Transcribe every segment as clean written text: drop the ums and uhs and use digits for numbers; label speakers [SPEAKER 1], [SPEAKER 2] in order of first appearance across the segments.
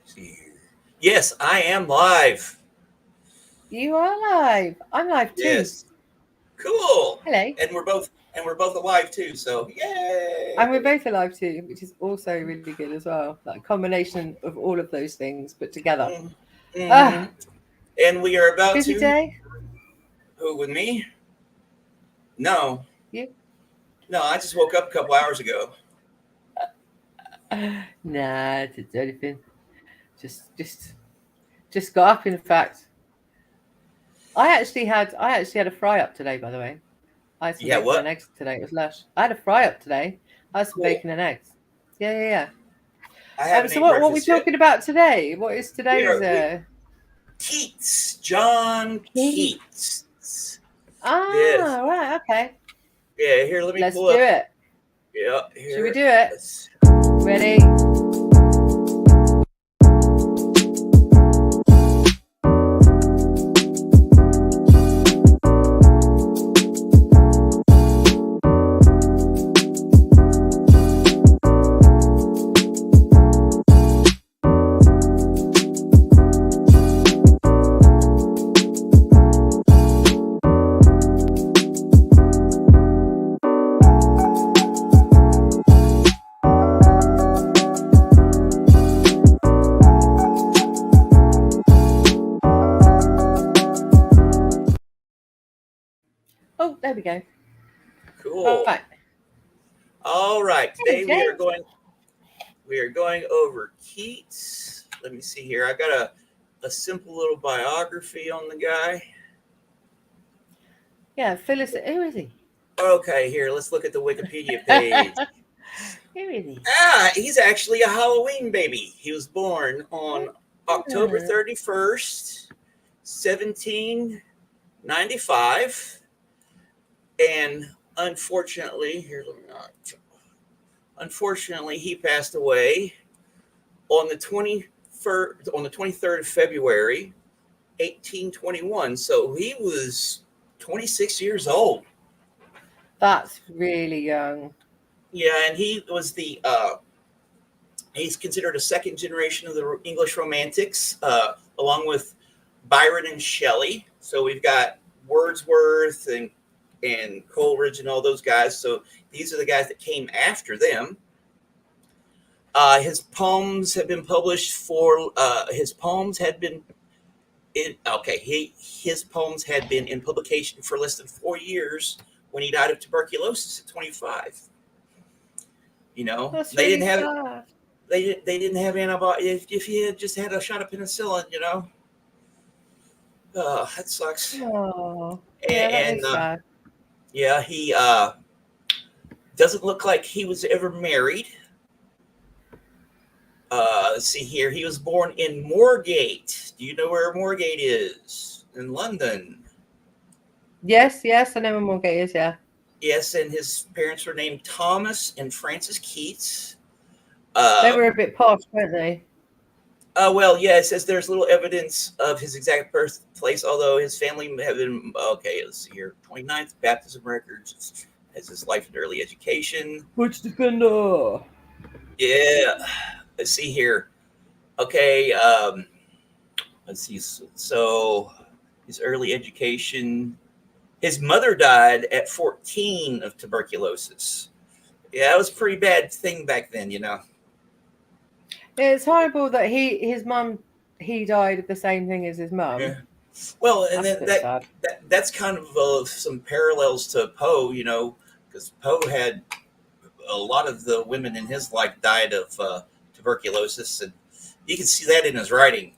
[SPEAKER 1] See here. Yes, I am live.
[SPEAKER 2] You are live. I'm live too.
[SPEAKER 1] Yes. Cool.
[SPEAKER 2] Hello.
[SPEAKER 1] And we're both alive too. So
[SPEAKER 2] And we're
[SPEAKER 1] yay.
[SPEAKER 2] both alive too, which is also really good as well. Like a combination of all of those things put together.
[SPEAKER 1] Mm-hmm.
[SPEAKER 2] Ah,
[SPEAKER 1] And we are about
[SPEAKER 2] busy
[SPEAKER 1] to.
[SPEAKER 2] day.
[SPEAKER 1] Who with me? No,
[SPEAKER 2] You?
[SPEAKER 1] no. I just woke up a couple hours ago.
[SPEAKER 2] Nah, didn't do anything. Just got up. In fact, I actually had a fry up today. By the way, I had some
[SPEAKER 1] Yeah.
[SPEAKER 2] bacon and
[SPEAKER 1] What?
[SPEAKER 2] eggs today. It was lush. I had a fry up today. I had some
[SPEAKER 1] Cool.
[SPEAKER 2] bacon and eggs. Yeah, yeah, yeah.
[SPEAKER 1] I haven't
[SPEAKER 2] So
[SPEAKER 1] ate
[SPEAKER 2] what are we
[SPEAKER 1] breakfast yet.
[SPEAKER 2] talking about today? What is today's
[SPEAKER 1] We Keats. John
[SPEAKER 2] key?
[SPEAKER 1] Keats. Yes.
[SPEAKER 2] Ah, right, okay.
[SPEAKER 1] Yeah. Here, let me
[SPEAKER 2] Let's
[SPEAKER 1] pull
[SPEAKER 2] do
[SPEAKER 1] up.
[SPEAKER 2] it.
[SPEAKER 1] Yeah.
[SPEAKER 2] Should we
[SPEAKER 1] Here.
[SPEAKER 2] do it?
[SPEAKER 1] Let's.
[SPEAKER 2] Ready? Oh, there we go.
[SPEAKER 1] Cool.
[SPEAKER 2] Right.
[SPEAKER 1] All right.
[SPEAKER 2] Hey,
[SPEAKER 1] Today we are
[SPEAKER 2] James.
[SPEAKER 1] going. We are going over Keats. Let me see here. I got a simple little biography on the guy.
[SPEAKER 2] Yeah, Phyllis. Who is he?
[SPEAKER 1] Okay, here, let's look at the Wikipedia page.
[SPEAKER 2] Who is he?
[SPEAKER 1] He's actually a Halloween baby. He was born on October
[SPEAKER 2] Ah,
[SPEAKER 1] 31st, 1795. And unfortunately, here, let me not. Unfortunately, he passed away on the 21st, on the 23rd of February, 1821. So he was 26 years old.
[SPEAKER 2] that's really young.
[SPEAKER 1] Yeah, and he was he's considered a second generation of the English Romantics, along with Byron and Shelley. So we've got Wordsworth and Coleridge and all those guys. So these are the guys that came after them. His poems have been published for his poems had been in okay his poems had been in publication for less than 4 years when he died of tuberculosis at 25. You know,
[SPEAKER 2] That's
[SPEAKER 1] they
[SPEAKER 2] really
[SPEAKER 1] didn't have
[SPEAKER 2] sad.
[SPEAKER 1] they didn't have antibiotics. If he had just had a shot of penicillin, that sucks.
[SPEAKER 2] Oh, yeah, that
[SPEAKER 1] And
[SPEAKER 2] is sad.
[SPEAKER 1] yeah, he doesn't look like he was ever married. Let's see here. He was born in Moorgate. Do you know where Moorgate is? In London.
[SPEAKER 2] Yes, yes, I know where Morgate is. Yeah,
[SPEAKER 1] Yes, and his parents were named Thomas and Francis Keats.
[SPEAKER 2] they
[SPEAKER 1] Uh,
[SPEAKER 2] were a bit posh, weren't they?
[SPEAKER 1] well, yeah, it says there's little evidence of his exact birthplace, although his family have been, okay, let's see here, 29th baptism records, has his life and early education.
[SPEAKER 2] Butch Defender.
[SPEAKER 1] Yeah, let's see here. Okay, let's see. So his early education, his mother died at 14 of tuberculosis. Yeah, that was a pretty bad thing back then.
[SPEAKER 2] It's horrible that he died of the same thing as his
[SPEAKER 1] Yeah.
[SPEAKER 2] mum.
[SPEAKER 1] Well, and
[SPEAKER 2] That's a
[SPEAKER 1] then
[SPEAKER 2] bit sad.
[SPEAKER 1] that's kind of some parallels to Poe, because Poe had a lot of the women in his life died of tuberculosis, and you can see that in his writing.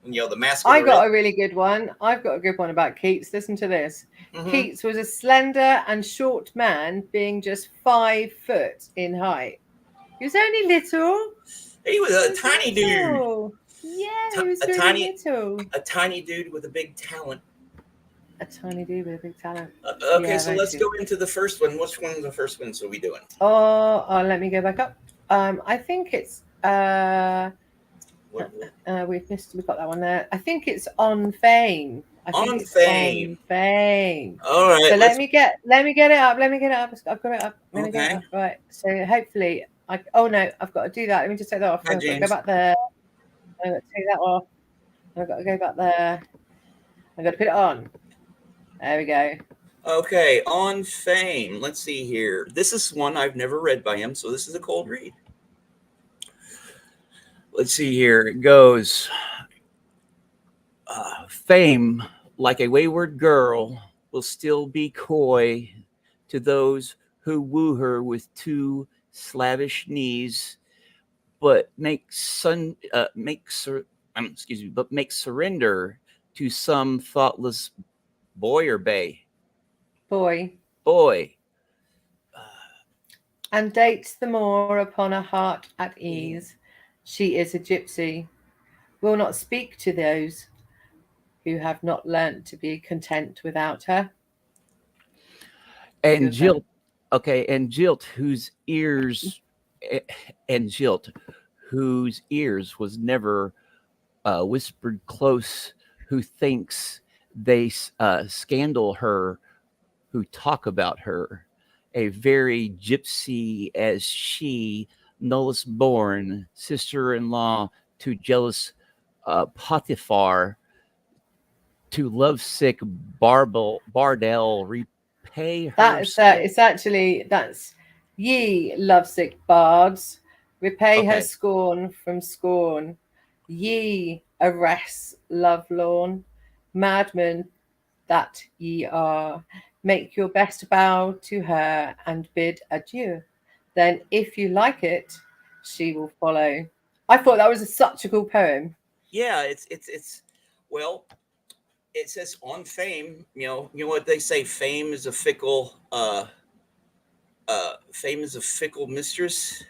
[SPEAKER 1] The Mask of
[SPEAKER 2] I
[SPEAKER 1] the Red.
[SPEAKER 2] got a really good one. I've got a good one about Keats. Listen to this.
[SPEAKER 1] Mm-hmm.
[SPEAKER 2] Keats was a slender and short man, being just 5 foot in height. He was only little.
[SPEAKER 1] He was
[SPEAKER 2] He
[SPEAKER 1] a
[SPEAKER 2] was
[SPEAKER 1] tiny dude,
[SPEAKER 2] little. Yeah, he was
[SPEAKER 1] a
[SPEAKER 2] really
[SPEAKER 1] tiny
[SPEAKER 2] little.
[SPEAKER 1] a tiny dude with a big talent.
[SPEAKER 2] A tiny dude with a big talent.
[SPEAKER 1] Okay,
[SPEAKER 2] Yeah,
[SPEAKER 1] so
[SPEAKER 2] very
[SPEAKER 1] let's
[SPEAKER 2] true.
[SPEAKER 1] go into the first one. Which one of the first ones are we doing?
[SPEAKER 2] Let me go back up. I think it's
[SPEAKER 1] What,
[SPEAKER 2] we've got that one there. I think it's on fame. I think
[SPEAKER 1] on
[SPEAKER 2] it's
[SPEAKER 1] fame.
[SPEAKER 2] on fame.
[SPEAKER 1] All right,
[SPEAKER 2] So
[SPEAKER 1] let's.
[SPEAKER 2] let me get it up. Let me get it up. I've got it up. Let me get it
[SPEAKER 1] Okay.
[SPEAKER 2] up. Right. So hopefully oh no, I've got to do that. Let me just take that off.
[SPEAKER 1] Hi,
[SPEAKER 2] I've got to go
[SPEAKER 1] James.
[SPEAKER 2] back there. I've got to take that off. I've got to go back there. I've got to put it on. There we go.
[SPEAKER 1] Okay, On Fame. Let's see here. This is one I've never read by him, so this is a cold read. Let's see here. It goes Fame, like a wayward girl, will still be coy to those who woo her with two slavish knees, but make surrender to some thoughtless boy or bay.
[SPEAKER 2] Boy. And dates the more upon a heart at ease. She is a gypsy. Will not speak to those who have not learnt to be content without her.
[SPEAKER 1] And Jilt, okay, and Jilt, whose ears was never whispered close, who thinks they scandal her, who talk about her, a very gypsy as she, nullus born, sister-in-law to jealous Potiphar, to lovesick Bardell repay her.
[SPEAKER 2] It's actually that's ye lovesick bards, repay her scorn from scorn. Ye arrests lovelorn, madmen that ye are, make your best bow to her and bid adieu. Then, if you like it, she will follow. I thought that was such a cool poem.
[SPEAKER 1] Yeah, it's well, it says On Fame. You know what they say. Fame is a fickle mistress.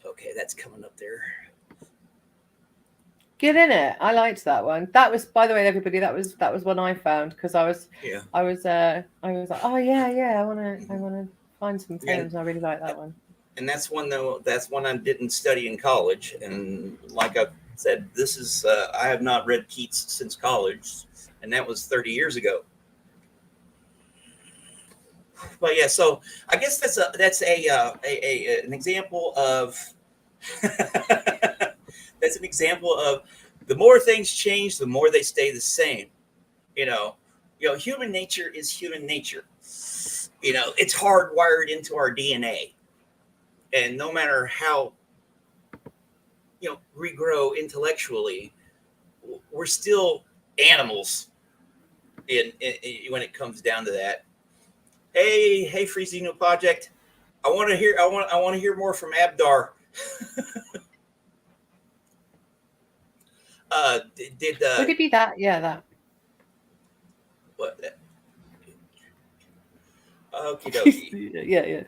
[SPEAKER 1] Okay, that's coming up there.
[SPEAKER 2] Get in it. I liked that one. That was, by the way, everybody. That was one I found because I was like, oh yeah. I want to find some poems. I really like that one.
[SPEAKER 1] And that's one I didn't study in college. And like I said, this is I have not read Keats since college, and that was 30 years ago. But yeah, so I guess that's an example of that's an example of the more things change, the more they stay the same. Human nature is human nature. It's hardwired into our DNA. And no matter how, we grow intellectually, we're still animals when it comes down to that. Hey, Free Xeno Project. I want to hear more from Abdar.
[SPEAKER 2] Would it be that? Yeah, that.
[SPEAKER 1] What? Okie dokie.
[SPEAKER 2] Yeah.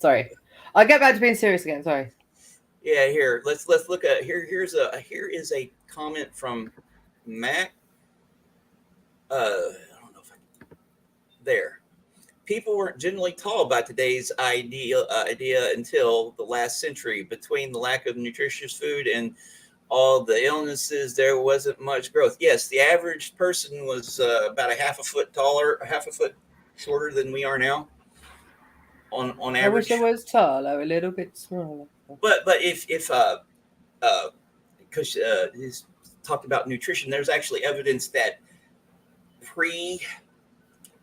[SPEAKER 2] Sorry. I'll get back to being serious again. Sorry.
[SPEAKER 1] Yeah, here. Let's look at here is a comment from Mac. I don't know if there. People weren't generally taught about today's idea until the last century. Between the lack of nutritious food and all the illnesses, there wasn't much growth. Yes, the average person was about a half a foot taller, a half a foot shorter than we are now. On average,
[SPEAKER 2] I wish I was taller, a little bit smaller.
[SPEAKER 1] But if because he's talked about nutrition, there's actually evidence that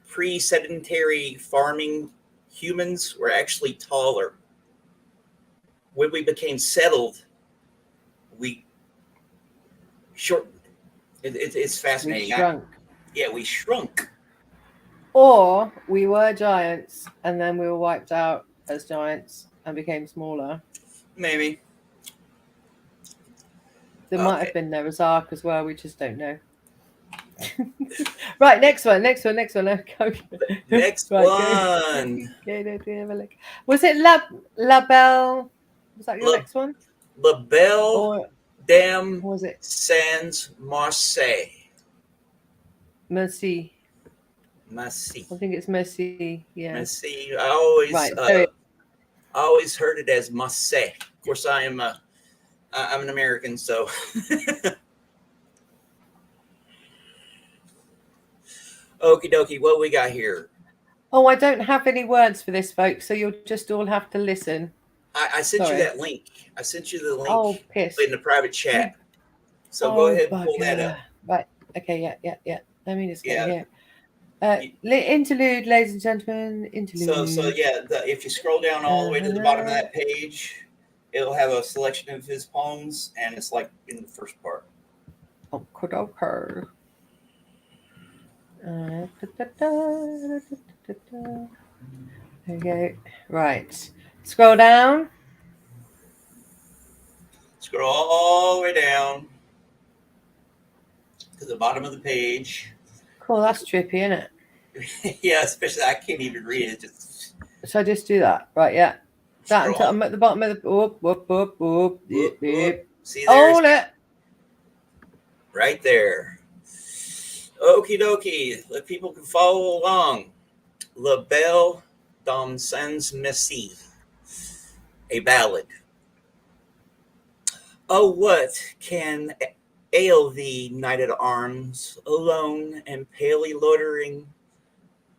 [SPEAKER 1] pre-sedentary farming humans were actually taller. When we became settled, we shortened. It's fascinating.
[SPEAKER 2] We shrunk.
[SPEAKER 1] We shrunk.
[SPEAKER 2] Or we were giants and then we were wiped out as giants and became smaller.
[SPEAKER 1] Maybe.
[SPEAKER 2] There might have been Noah's Ark as well. We just don't know. Right, next one.
[SPEAKER 1] Next one.
[SPEAKER 2] Right,
[SPEAKER 1] Okay,
[SPEAKER 2] was it La Belle? Was that your next one?
[SPEAKER 1] La Belle Dame
[SPEAKER 2] was it
[SPEAKER 1] Sans Marseille?
[SPEAKER 2] Merci.
[SPEAKER 1] I
[SPEAKER 2] think it's Merci. Yeah.
[SPEAKER 1] Merci. I always heard it as Marseille. Of course, I'm an American, so. Okie dokie, what we got here?
[SPEAKER 2] Oh, I don't have any words for this, folks, so you'll just all have to listen.
[SPEAKER 1] I sent you
[SPEAKER 2] Sorry.
[SPEAKER 1] that link. I sent you the link
[SPEAKER 2] Oh, piss.
[SPEAKER 1] in the private chat. So go
[SPEAKER 2] Oh,
[SPEAKER 1] ahead and pull that
[SPEAKER 2] bugger.
[SPEAKER 1] up.
[SPEAKER 2] Right. Okay. Yeah. Let me just go
[SPEAKER 1] Yeah.
[SPEAKER 2] here. Interlude, ladies and gentlemen. Interlude.
[SPEAKER 1] So yeah, if you scroll down all the way to the bottom of that page, it'll have a selection of his poems, and it's like in the first part.
[SPEAKER 2] Okay. Okay. Right. Scroll down.
[SPEAKER 1] Scroll all the way down to the bottom of the page.
[SPEAKER 2] Cool. That's trippy, isn't it?
[SPEAKER 1] Yeah, especially I can't even read it. Just
[SPEAKER 2] So I just do that. Right. Yeah. That until
[SPEAKER 1] scroll.
[SPEAKER 2] I'm at the bottom of the. Whoop.
[SPEAKER 1] Whoop, whoop. See, there's
[SPEAKER 2] Hold it.
[SPEAKER 1] right there. Okie dokie. Let people can follow along. La Belle dans Sans Messie, a ballad. Oh, what can ail thee, knight at arms, alone and palely loitering?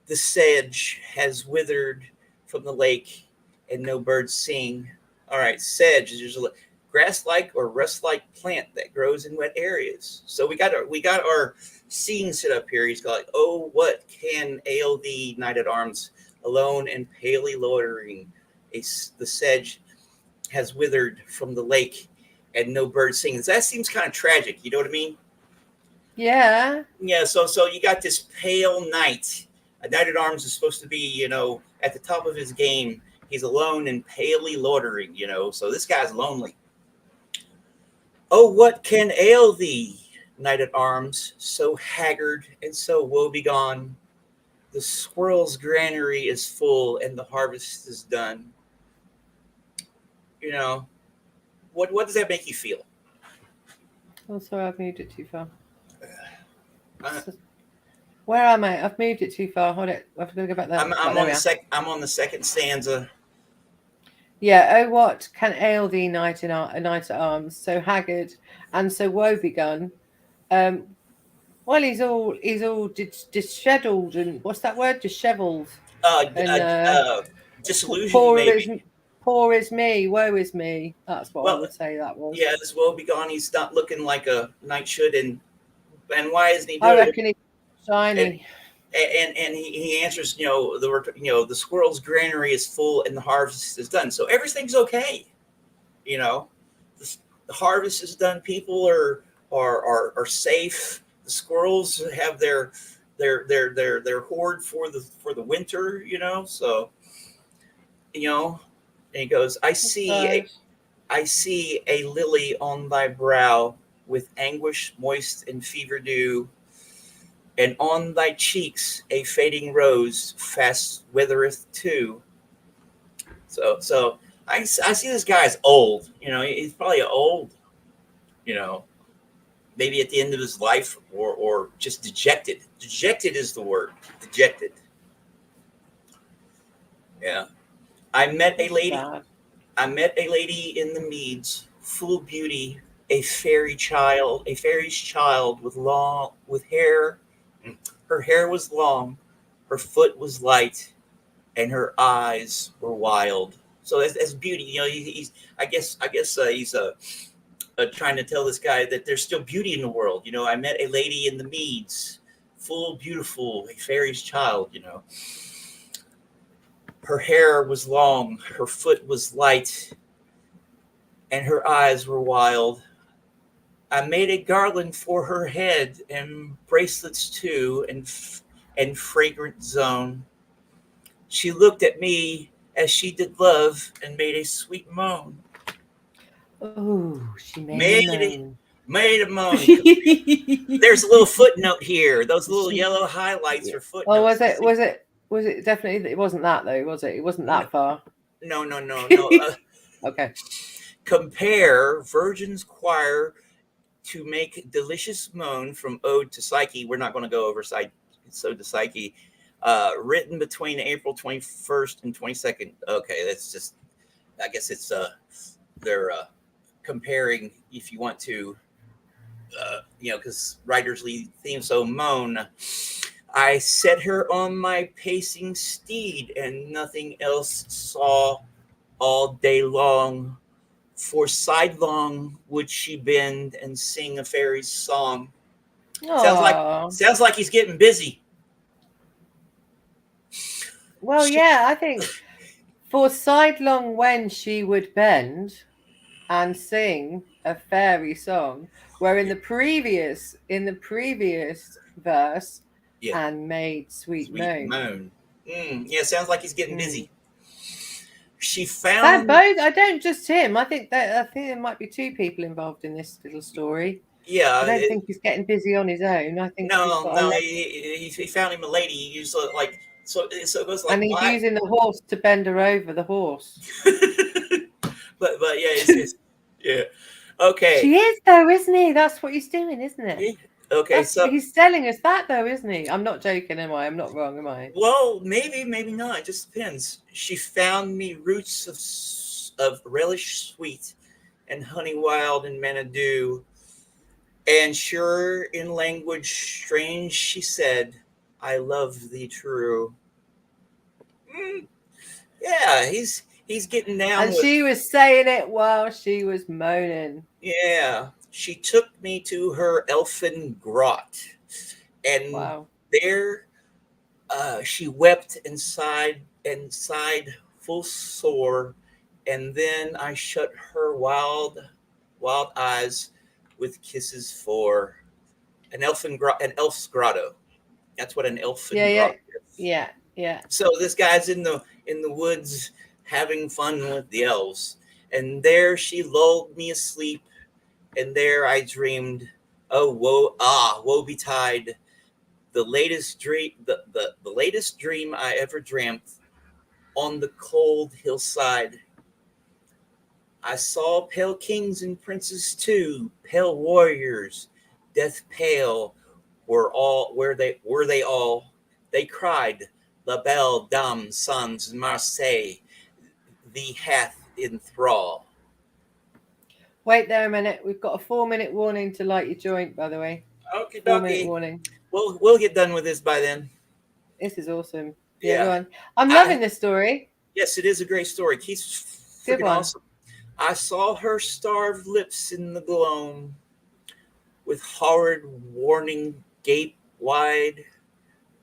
[SPEAKER 1] The sedge has withered from the lake, and no birds sing. All right, sedge is a grass-like or rust-like plant that grows in wet areas. So we got our scene set up here. He's got like, oh, what can ail thee, knight at arms, alone and palely loitering? The sedge has withered from the lake, and no bird sings. That seems kind of tragic. You know what I mean?
[SPEAKER 2] Yeah.
[SPEAKER 1] Yeah. So you got this pale knight. A knight at arms is supposed to be, at the top of his game. He's alone and palely loitering. So this guy's lonely. Oh, what can ail thee, knight at arms, so haggard and so woebegone? The squirrel's granary is full, and the harvest is done. What does that make you feel?
[SPEAKER 2] Oh, sorry, I've moved it too far.
[SPEAKER 1] Uh,
[SPEAKER 2] Where am I? I've moved it too far. Hold it. I've got to go back there.
[SPEAKER 1] I'm on the second stanza.
[SPEAKER 2] Yeah. Oh, what can ail thee, knight at arms, so haggard and so woebegone? Well, he's all dishevelled and what's that word? Dishevelled and
[SPEAKER 1] Disillusioned,
[SPEAKER 2] poor is me, woe is me. That's what I
[SPEAKER 1] well,
[SPEAKER 2] would say that was.
[SPEAKER 1] yeah, this woebegone. He's not looking like a knight should, and why isn't he
[SPEAKER 2] I
[SPEAKER 1] doing it?
[SPEAKER 2] reckon he's shiny.
[SPEAKER 1] And he answers, the squirrel's granary is full and the harvest is done, so everything's okay. The harvest is done. People are safe. The squirrels have their hoard for the winter. So and he goes, I see a lily on thy brow, with anguish moist and fever dew, and on thy cheeks a fading rose fast withereth too. So I see this guy's old. He's probably old. Maybe at the end of his life, or just dejected. Dejected is the word. Dejected. Yeah. I met a lady.
[SPEAKER 2] Sad.
[SPEAKER 1] I met a lady in the meads, full beauty, a fairy's child with hair. Her hair was long, her foot was light, and her eyes were wild. So that's beauty. I guess he's trying to tell this guy that there's still beauty in the world. I met a lady in the meads, full, beautiful, a fairy's child. Her hair was long, her foot was light, and her eyes were wild. I made a garland for her head, and bracelets too, and fragrant zone. She looked at me as she did love, and made a sweet moan.
[SPEAKER 2] Oh, she made
[SPEAKER 1] a moan. There's a little footnote here. Those little yellow highlights are footnotes.
[SPEAKER 2] Oh, was it definitely? It wasn't that though, was it? It wasn't that far.
[SPEAKER 1] No.
[SPEAKER 2] Okay.
[SPEAKER 1] Compare Virgin's Choir to make delicious moan from Ode to Psyche. We're not going to go over Ode to Psyche. Written between April 21st and 22nd. Okay, that's just, I guess it's they're comparing, if you want to, because writers lead theme. So moan. I set her on my pacing steed, and nothing else saw all day long. For sidelong would she bend and sing a fairy's song. Sounds like
[SPEAKER 2] Oh,
[SPEAKER 1] sounds like he's getting busy.
[SPEAKER 2] well, yeah, I think for sidelong when she would bend and sing a fairy song, where in the previous verse,
[SPEAKER 1] Yeah,
[SPEAKER 2] and made sweet
[SPEAKER 1] sweet
[SPEAKER 2] moan.
[SPEAKER 1] moan. Yeah, sounds like he's getting
[SPEAKER 2] Mm.
[SPEAKER 1] busy. She
[SPEAKER 2] That
[SPEAKER 1] found,
[SPEAKER 2] both, I don't just him. I think there might be two people involved in this little story. I
[SPEAKER 1] yeah,
[SPEAKER 2] don't think he's getting busy on his own. I think he's
[SPEAKER 1] no,
[SPEAKER 2] got a
[SPEAKER 1] no,
[SPEAKER 2] lady,
[SPEAKER 1] he found him a lady. He used like so it goes like
[SPEAKER 2] and he's
[SPEAKER 1] why,
[SPEAKER 2] using the horse to bend her over the horse.
[SPEAKER 1] but yeah, it's yeah, okay,
[SPEAKER 2] She is though, isn't he? That's what he's doing, isn't it?
[SPEAKER 1] yeah, okay.
[SPEAKER 2] That's
[SPEAKER 1] So
[SPEAKER 2] he's telling us that though, isn't he? I'm not joking, am I? I'm not wrong, am I?
[SPEAKER 1] well, maybe not. It just depends. She found me roots of relish sweet and honey wild and manna dew. And sure in language strange she said, I love thee true. Mm, yeah, he's getting down
[SPEAKER 2] And
[SPEAKER 1] with
[SPEAKER 2] she was saying it while she was moaning.
[SPEAKER 1] yeah. She took me to her elfin grot, and
[SPEAKER 2] Wow.
[SPEAKER 1] there she wept and sighed full sore, and then I shut her wild eyes with kisses for an elf's grotto. That's what an elfin
[SPEAKER 2] Yeah, yeah,
[SPEAKER 1] grotto is.
[SPEAKER 2] yeah, yeah.
[SPEAKER 1] So this guy's in the woods having fun with the elves, and there she lulled me asleep, and there I dreamed, oh woe betide, the latest dream I ever dreamt. On the cold hillside, I saw pale kings and princes too, pale warriors, death pale, were they all. They cried, La belle dame sans Marseille, thee hath in thrall.
[SPEAKER 2] Wait there a minute. We've got a 4-minute warning to light your joint, by the way.
[SPEAKER 1] Okay,
[SPEAKER 2] 4-minute
[SPEAKER 1] dokie.
[SPEAKER 2] warning.
[SPEAKER 1] We'll get done with this by then.
[SPEAKER 2] This is awesome. Yeah, go
[SPEAKER 1] Yeah.
[SPEAKER 2] on. I'm
[SPEAKER 1] I
[SPEAKER 2] loving this story.
[SPEAKER 1] Yes, it is a great story. Keith's
[SPEAKER 2] Good
[SPEAKER 1] freaking
[SPEAKER 2] one.
[SPEAKER 1] awesome. I saw her starved lips in the gloam, with horrid warning gape wide,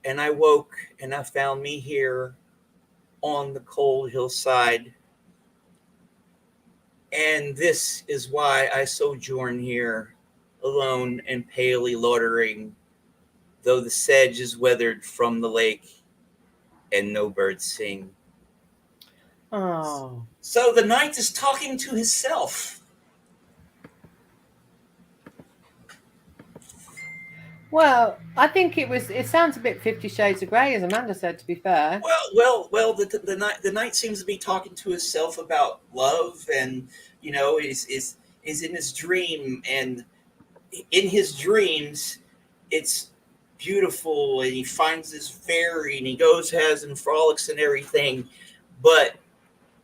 [SPEAKER 1] and I woke and I found me here on the cold hillside. And this is why I sojourn here, alone and palely loitering, though the sedge is weathered from the lake and no birds sing.
[SPEAKER 2] Oh.
[SPEAKER 1] So the knight is talking to himself.
[SPEAKER 2] Well, I think it sounds a bit 50 Shades of Grey, as Amanda said, to be fair.
[SPEAKER 1] Well. The knight seems to be talking to himself about love, and is in his dream, and in his dreams, it's beautiful, and he finds this fairy, and he goes, has and frolics and everything, but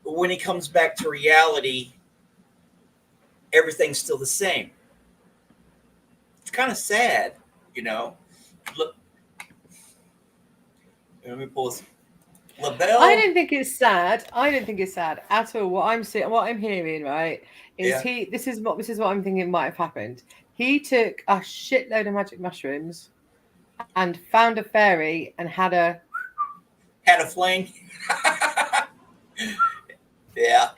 [SPEAKER 1] when he comes back to reality, everything's still the same. It's kind of sad, you know. Look, let me pull this.
[SPEAKER 2] I
[SPEAKER 1] LaBelle,
[SPEAKER 2] don't think it's sad. I don't think it's sad at all. What I'm hearing, right, is
[SPEAKER 1] yeah,
[SPEAKER 2] this is what I'm thinking might have happened. He took a shitload of magic mushrooms and found a fairy and had a
[SPEAKER 1] had a fling. Yeah,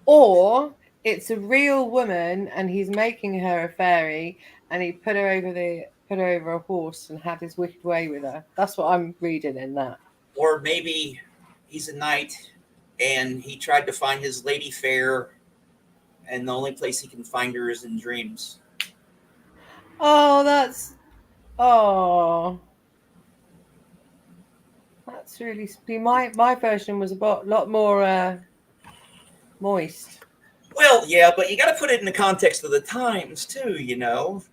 [SPEAKER 2] or it's a real woman and he's making her a fairy and he put her over a horse and had his wicked way with her. That's what I'm reading in that.
[SPEAKER 1] or maybe he's a knight and he tried to find his lady fair, and the only place he can find her is in dreams.
[SPEAKER 2] Oh, that's really my version was a lot more moist.
[SPEAKER 1] Well, yeah, but you got to put it in the context of the times too, you know,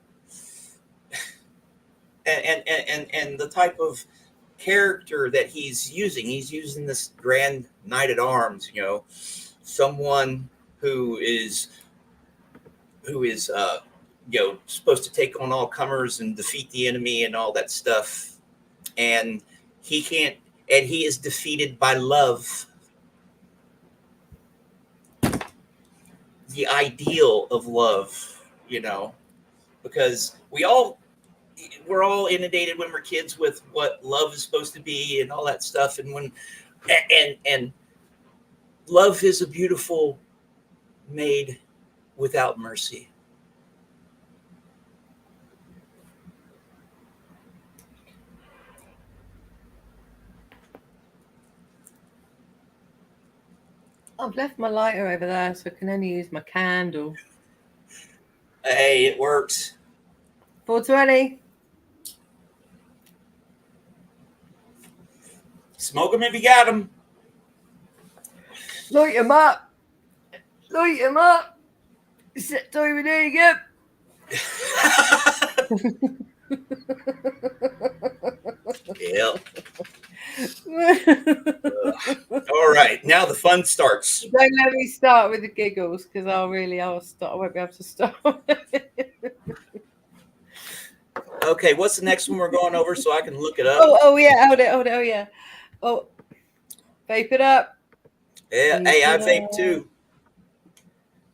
[SPEAKER 1] and the type of character that he's using. He's using this grand knight at arms, you know, someone who is supposed to take on all comers and defeat the enemy and all that stuff, and he can't, and he is defeated by love. the ideal of love, because we're all inundated when we're kids with what love is supposed to be and all that stuff. And and love is a beautiful made without mercy.
[SPEAKER 2] I've left my lighter over there, so I can only use my candle.
[SPEAKER 1] Hey, it works.
[SPEAKER 2] 420.
[SPEAKER 1] Smoke them if you got them.
[SPEAKER 2] Light them up. Light them up. It's that time of day again.
[SPEAKER 1] Yep. All right, now the fun starts.
[SPEAKER 2] Don't let me start with the giggles, because I'll start. I won't be able to stop.
[SPEAKER 1] Okay, what's the next one we're going over so I can look it up?
[SPEAKER 2] Oh yeah, hold it. Oh yeah. Oh, vape it up.
[SPEAKER 1] Yeah,
[SPEAKER 2] Vape
[SPEAKER 1] hey, I
[SPEAKER 2] it
[SPEAKER 1] vape
[SPEAKER 2] up.
[SPEAKER 1] too.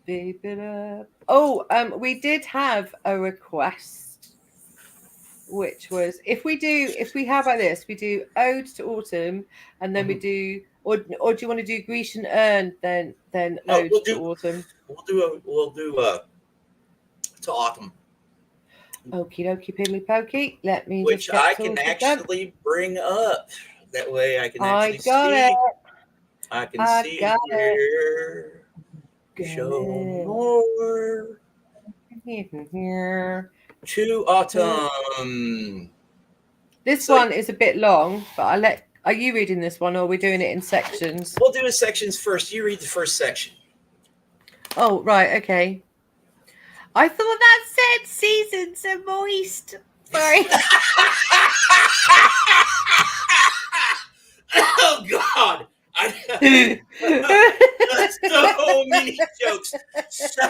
[SPEAKER 2] Vape it up. Oh, we did have a request, which was if we have like this, we do Ode to Autumn, and then we do, or do you want to do Grecian Urn, then
[SPEAKER 1] No,
[SPEAKER 2] Ode to Autumn?
[SPEAKER 1] We'll do to autumn.
[SPEAKER 2] Okie dokie piddly pokey. Let me
[SPEAKER 1] which
[SPEAKER 2] just get
[SPEAKER 1] I can actually bring up. That way I can actually see.
[SPEAKER 2] It.
[SPEAKER 1] I can see here. Show more.
[SPEAKER 2] Here.
[SPEAKER 1] To autumn.
[SPEAKER 2] This one is a bit long, but are you reading this one, or are we doing it in sections?
[SPEAKER 1] We'll do the sections first. You read the first section.
[SPEAKER 2] Oh, right. Okay. I thought that said seasons are moist. Sorry.
[SPEAKER 1] Oh, God. So many jokes. So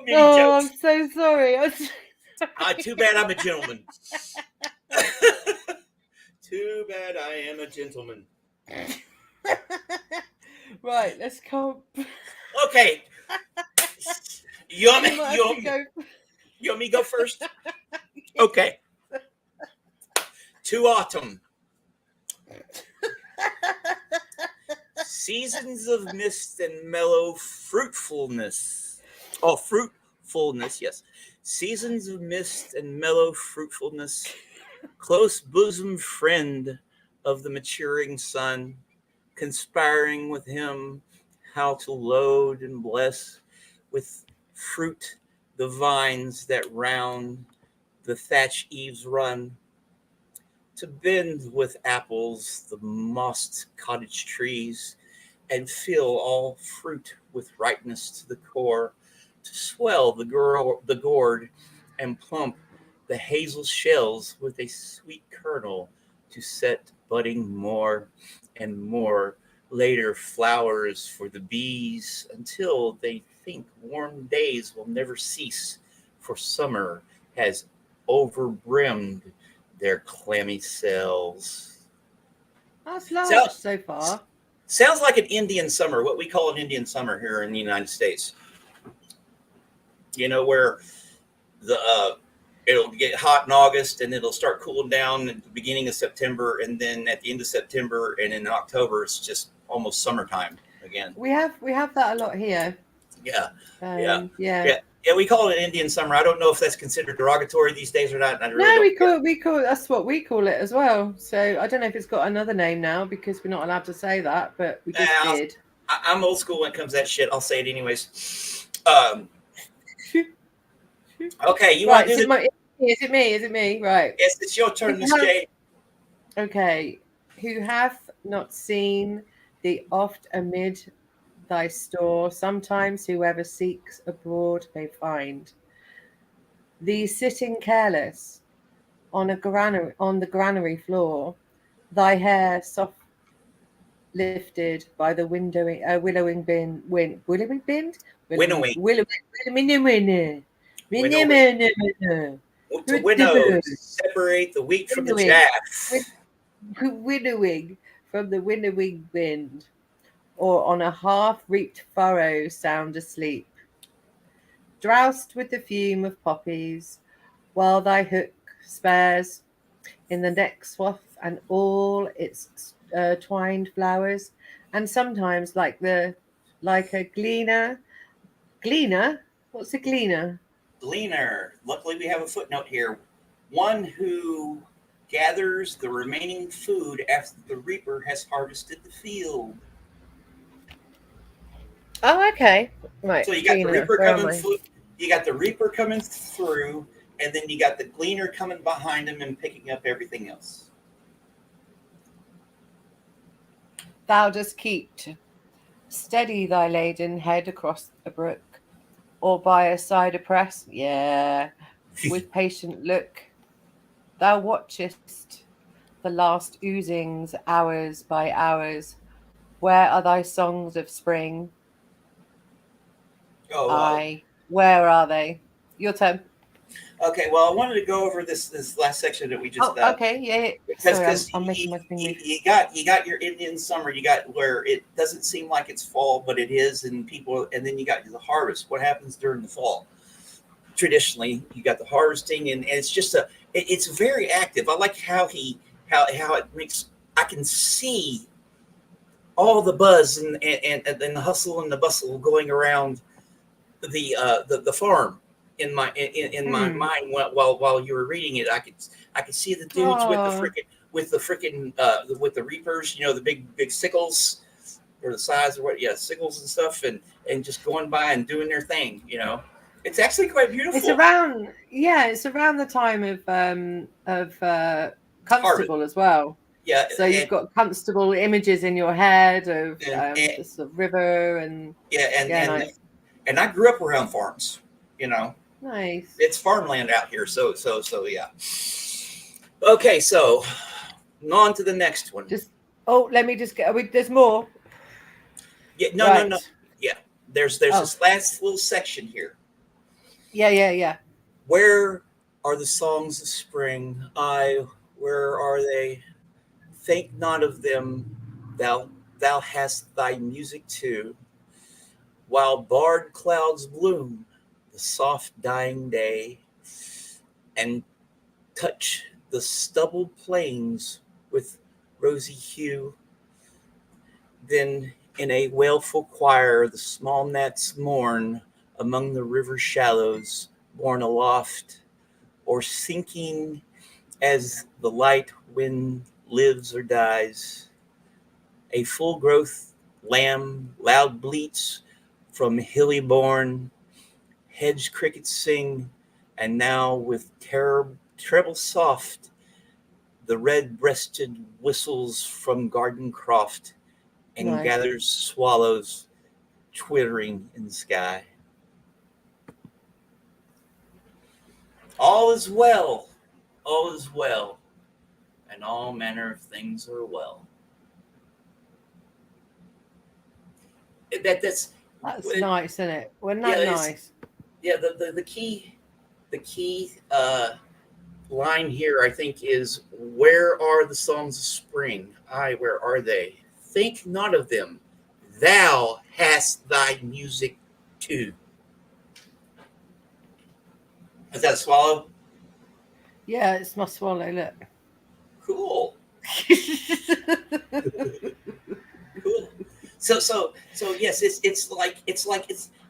[SPEAKER 1] many jokes.
[SPEAKER 2] I'm so sorry.
[SPEAKER 1] Too bad I'm a gentleman. Too bad I am a gentleman.
[SPEAKER 2] Right, let's go.
[SPEAKER 1] Okay. You want me to go first? Okay. To autumn. Seasons of mist and mellow fruitfulness. Oh, fruitfulness, yes. Seasons of mist and mellow fruitfulness. Close bosom friend of the maturing sun, conspiring with him how to load and bless with fruit the vines that round the thatch eaves run, to bend with apples the mossed cottage trees, and fill all fruit with ripeness to the core, to swell the gourd and plump the hazel shells with a sweet kernel, to set budding more and more later flowers for the bees, until they think warm days will never cease, for summer has overbrimmed their clammy cells.
[SPEAKER 2] That's large so far.
[SPEAKER 1] Sounds like an Indian summer, what we call an Indian summer here in the United States. Where it'll get hot in August and it'll start cooling down at the beginning of September, and then at the end of September and in October it's just almost summertime again.
[SPEAKER 2] We have that a lot here.
[SPEAKER 1] Yeah.
[SPEAKER 2] Yeah,
[SPEAKER 1] we call it an Indian summer. I don't know if that's considered derogatory these days or not.
[SPEAKER 2] We call that's what we call it as well. So I don't know if it's got another name now, because we're not allowed to say that, but we just did.
[SPEAKER 1] I'm old school when it comes to that shit. I'll say it anyways. Okay, you want to do
[SPEAKER 2] Is it me? Right.
[SPEAKER 1] Yes, it's your turn, Miss J.
[SPEAKER 2] Okay. Who hath not seen thee oft amid thy store, sometimes whoever seeks abroad may find thee sitting careless on the granary floor, thy hair soft lifted by the winnowing
[SPEAKER 1] to winnow, separate the wheat from the chaff.
[SPEAKER 2] Winnowing from the winnowing wind, or on a half-reaped furrow sound asleep, Drowsed with the fume of poppies, while thy hook spares in the neck swath and all its twined flowers, and sometimes like a gleaner. What's a gleaner?
[SPEAKER 1] Gleaner. Luckily, we have a footnote here. One who gathers the remaining food after the reaper has harvested the field.
[SPEAKER 2] Oh, okay. Right,
[SPEAKER 1] So you got the
[SPEAKER 2] gleaner.
[SPEAKER 1] reaper
[SPEAKER 2] Where am
[SPEAKER 1] coming
[SPEAKER 2] I?
[SPEAKER 1] through. You got the reaper coming through, and then you got the gleaner coming behind him and picking up everything else.
[SPEAKER 2] Thou dost keep steady thy laden head across a brook, or by a cider press. Yeah, with patient look. Thou watchest the last oozings hours by hours. Where are thy songs of spring?
[SPEAKER 1] Oh,
[SPEAKER 2] Aye, where are they? Your turn.
[SPEAKER 1] okay. Well, I wanted to go over this last section that we just
[SPEAKER 2] Oh, okay. Yeah, yeah.
[SPEAKER 1] because
[SPEAKER 2] Sorry, I'm making my thing move.
[SPEAKER 1] you got your Indian summer. You got where it doesn't seem like it's fall, but it is, and then you got the harvest. What happens during the fall? Traditionally, you got the harvesting, and it's just it's very active. I like how it makes. I can see all the buzz and the hustle and the bustle going around the farm in my
[SPEAKER 2] Hmm.
[SPEAKER 1] mind while you were reading it. I could see the dudes
[SPEAKER 2] Oh,
[SPEAKER 1] with the freaking with the reapers, the big sickles or the size of what, yeah, sickles and stuff, and just going by and doing their thing. It's actually quite
[SPEAKER 2] it's
[SPEAKER 1] beautiful.
[SPEAKER 2] around. Yeah, it's around the time of
[SPEAKER 1] Harvest,
[SPEAKER 2] Constable as well.
[SPEAKER 1] yeah,
[SPEAKER 2] So you've got Constable images in your head of
[SPEAKER 1] and
[SPEAKER 2] the sort of river and
[SPEAKER 1] yeah,
[SPEAKER 2] yeah, nice,
[SPEAKER 1] and I grew up around farms. You know,
[SPEAKER 2] nice.
[SPEAKER 1] it's farmland out here, so yeah. Okay, so on to the next one.
[SPEAKER 2] Just let me just get. There's more,
[SPEAKER 1] Yeah, no.
[SPEAKER 2] right?
[SPEAKER 1] Yeah, there's
[SPEAKER 2] Oh,
[SPEAKER 1] this last little section here.
[SPEAKER 2] yeah, yeah, yeah.
[SPEAKER 1] Where are the songs of spring? Where are they? Think not of them. Thou hast thy music too. While barred clouds bloom, the soft dying day, and touch the stubbled plains with rosy hue. Then in a wailful choir the small gnats mourn among the river shallows, borne aloft, or sinking as the light wind lives or dies. A full growth lamb loud bleats from hilly bourne, hedge crickets sing, and now with treble soft the red-breasted whistles from garden croft, and
[SPEAKER 2] Nice.
[SPEAKER 1] gathers swallows twittering in the sky. All is well, all is well, and all manner of things are well. That's
[SPEAKER 2] That's nice, isn't it? Wasn't
[SPEAKER 1] yeah,
[SPEAKER 2] that
[SPEAKER 1] it's
[SPEAKER 2] nice?
[SPEAKER 1] yeah. The key line here, I think, is where are the songs of spring? Aye, where are they? Think not of them. Thou hast thy music too. Is that a swallow?
[SPEAKER 2] Yeah, it's my swallow. Look.
[SPEAKER 1] Cool. Cool. So yes, it's.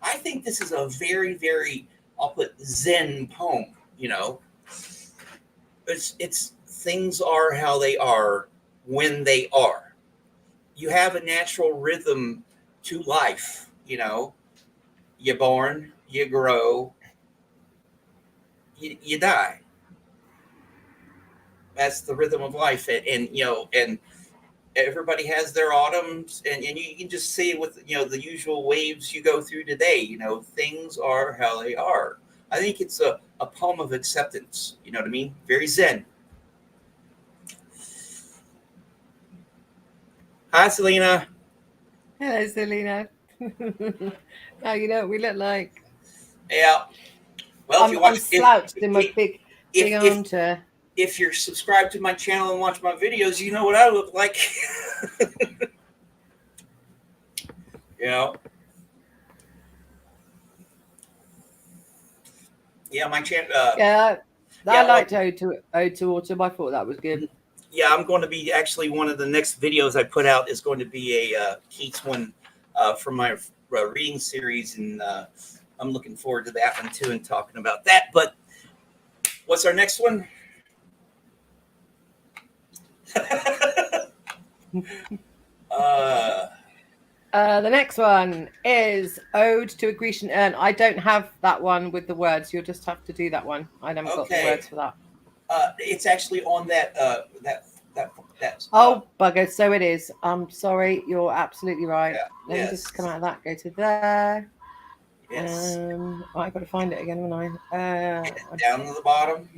[SPEAKER 1] I think this is a very very, I'll put, Zen poem. You know, it's things are how they are when they are. You have a natural rhythm to life. You're born, you grow, you die. That's the rhythm of life, and everybody has their autumns, and you can just see with the usual waves you go through today. Things are how they are. I think it's a poem of acceptance. You know what I mean? Very zen. Hi, Selena.
[SPEAKER 2] Hello, Selena. Now you know what we look like.
[SPEAKER 1] Yeah. Well, if you
[SPEAKER 2] I'm
[SPEAKER 1] watch
[SPEAKER 2] slouched in my big
[SPEAKER 1] if
[SPEAKER 2] armchair.
[SPEAKER 1] if you're subscribed to my channel and watch my videos, you know what I look like. you know Yeah, my champ.
[SPEAKER 2] Yeah, I
[SPEAKER 1] Yeah, well,
[SPEAKER 2] liked Ode to Autumn. I thought that was good.
[SPEAKER 1] yeah, I'm going to be actually one of the next videos I put out is going to be a Keats one from my reading series, and I'm looking forward to that one too and talking about that. But what's our next one? uh,
[SPEAKER 2] The next one is Ode to a Grecian Urn. I don't have that one with the words. You'll just have to do that one. I haven't got the
[SPEAKER 1] okay,
[SPEAKER 2] words for that.
[SPEAKER 1] it's actually on that.
[SPEAKER 2] Oh, bugger. So it is. I'm sorry. You're absolutely right.
[SPEAKER 1] Yeah,
[SPEAKER 2] Let me just come out of that. Go to there.
[SPEAKER 1] yes.
[SPEAKER 2] I've got to find it again, haven't I?
[SPEAKER 1] Down to the bottom.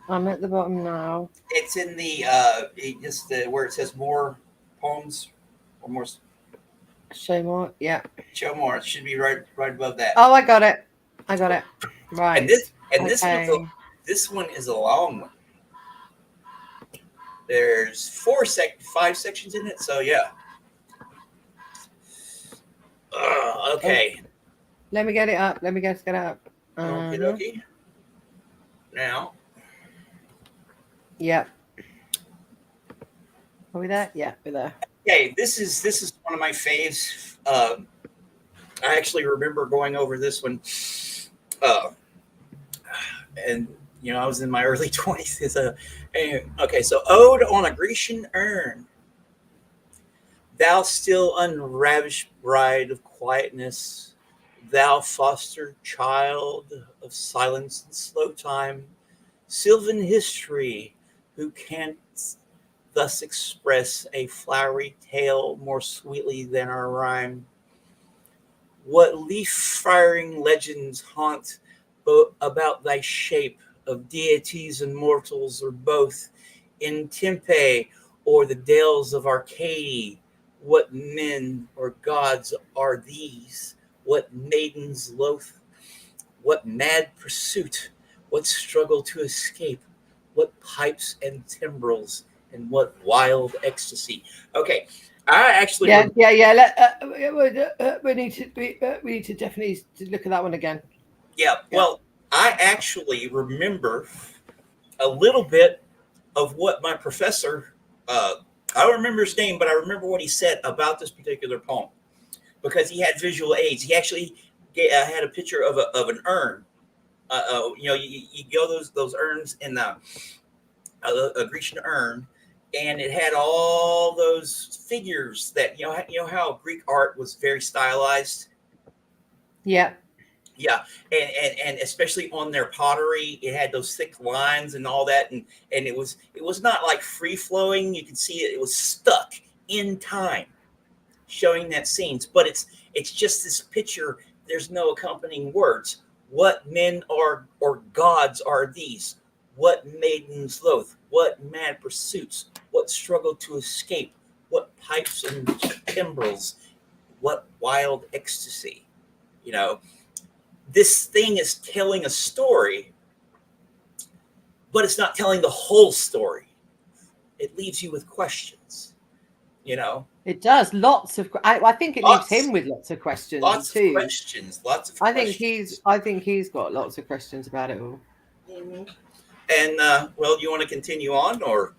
[SPEAKER 2] I'm at the bottom now.
[SPEAKER 1] It's in the just where it says more poems or more.
[SPEAKER 2] Show more. Yeah.
[SPEAKER 1] Show more. It should be right above that.
[SPEAKER 2] Oh, I got it. I got it. Right.
[SPEAKER 1] And
[SPEAKER 2] Okay.
[SPEAKER 1] this one is a long one. There's 5 sections in it, so yeah. Okay.
[SPEAKER 2] Oh, let me get it up. Let me get it up.
[SPEAKER 1] Okie dokie. Now.
[SPEAKER 2] Yep. Are we there? Yeah, we're there.
[SPEAKER 1] Okay, this is one of my faves. I actually remember going over this one, and I was in my early 20s. Okay, so Ode on a Grecian Urn. Thou still unravished bride of quietness, thou foster child of silence and slow time, sylvan history, who canst thus express a flowery tale more sweetly than our rhyme. What leaf-firing legends haunt about thy shape of deities and mortals, or both, in Tempe or the dales of Arcady? What men or gods are these? What maidens loath? What mad pursuit? What struggle to escape? What pipes and timbrels? And what wild ecstasy? Okay, I actually
[SPEAKER 2] Yeah. We need to definitely look at that one again.
[SPEAKER 1] Yeah, well, I actually remember a little bit of what my professor, I don't remember his name, but I remember what he said about this particular poem because he had visual aids. He actually had a picture of an urn. You go those urns in a Grecian urn, and it had all those figures that how Greek art was very stylized.
[SPEAKER 2] Yeah.
[SPEAKER 1] Yeah, and especially on their pottery, it had those thick lines and all that, and it was not like free flowing. You could see it was stuck in time, showing that scenes. But it's just this picture. There's no accompanying words. What men are or gods are these? What maidens loath? What mad pursuits? What struggle to escape? What pipes and timbrels? What wild ecstasy? You know, this thing is telling a story, but it's not telling the whole story. It leaves you with questions,
[SPEAKER 2] It does. Lots of. I think it leaves him with lots of questions
[SPEAKER 1] Lots of
[SPEAKER 2] too.
[SPEAKER 1] questions. Lots of
[SPEAKER 2] I
[SPEAKER 1] questions.
[SPEAKER 2] think he's got lots of questions about it all.
[SPEAKER 1] Mhm. And well, you want to continue on, or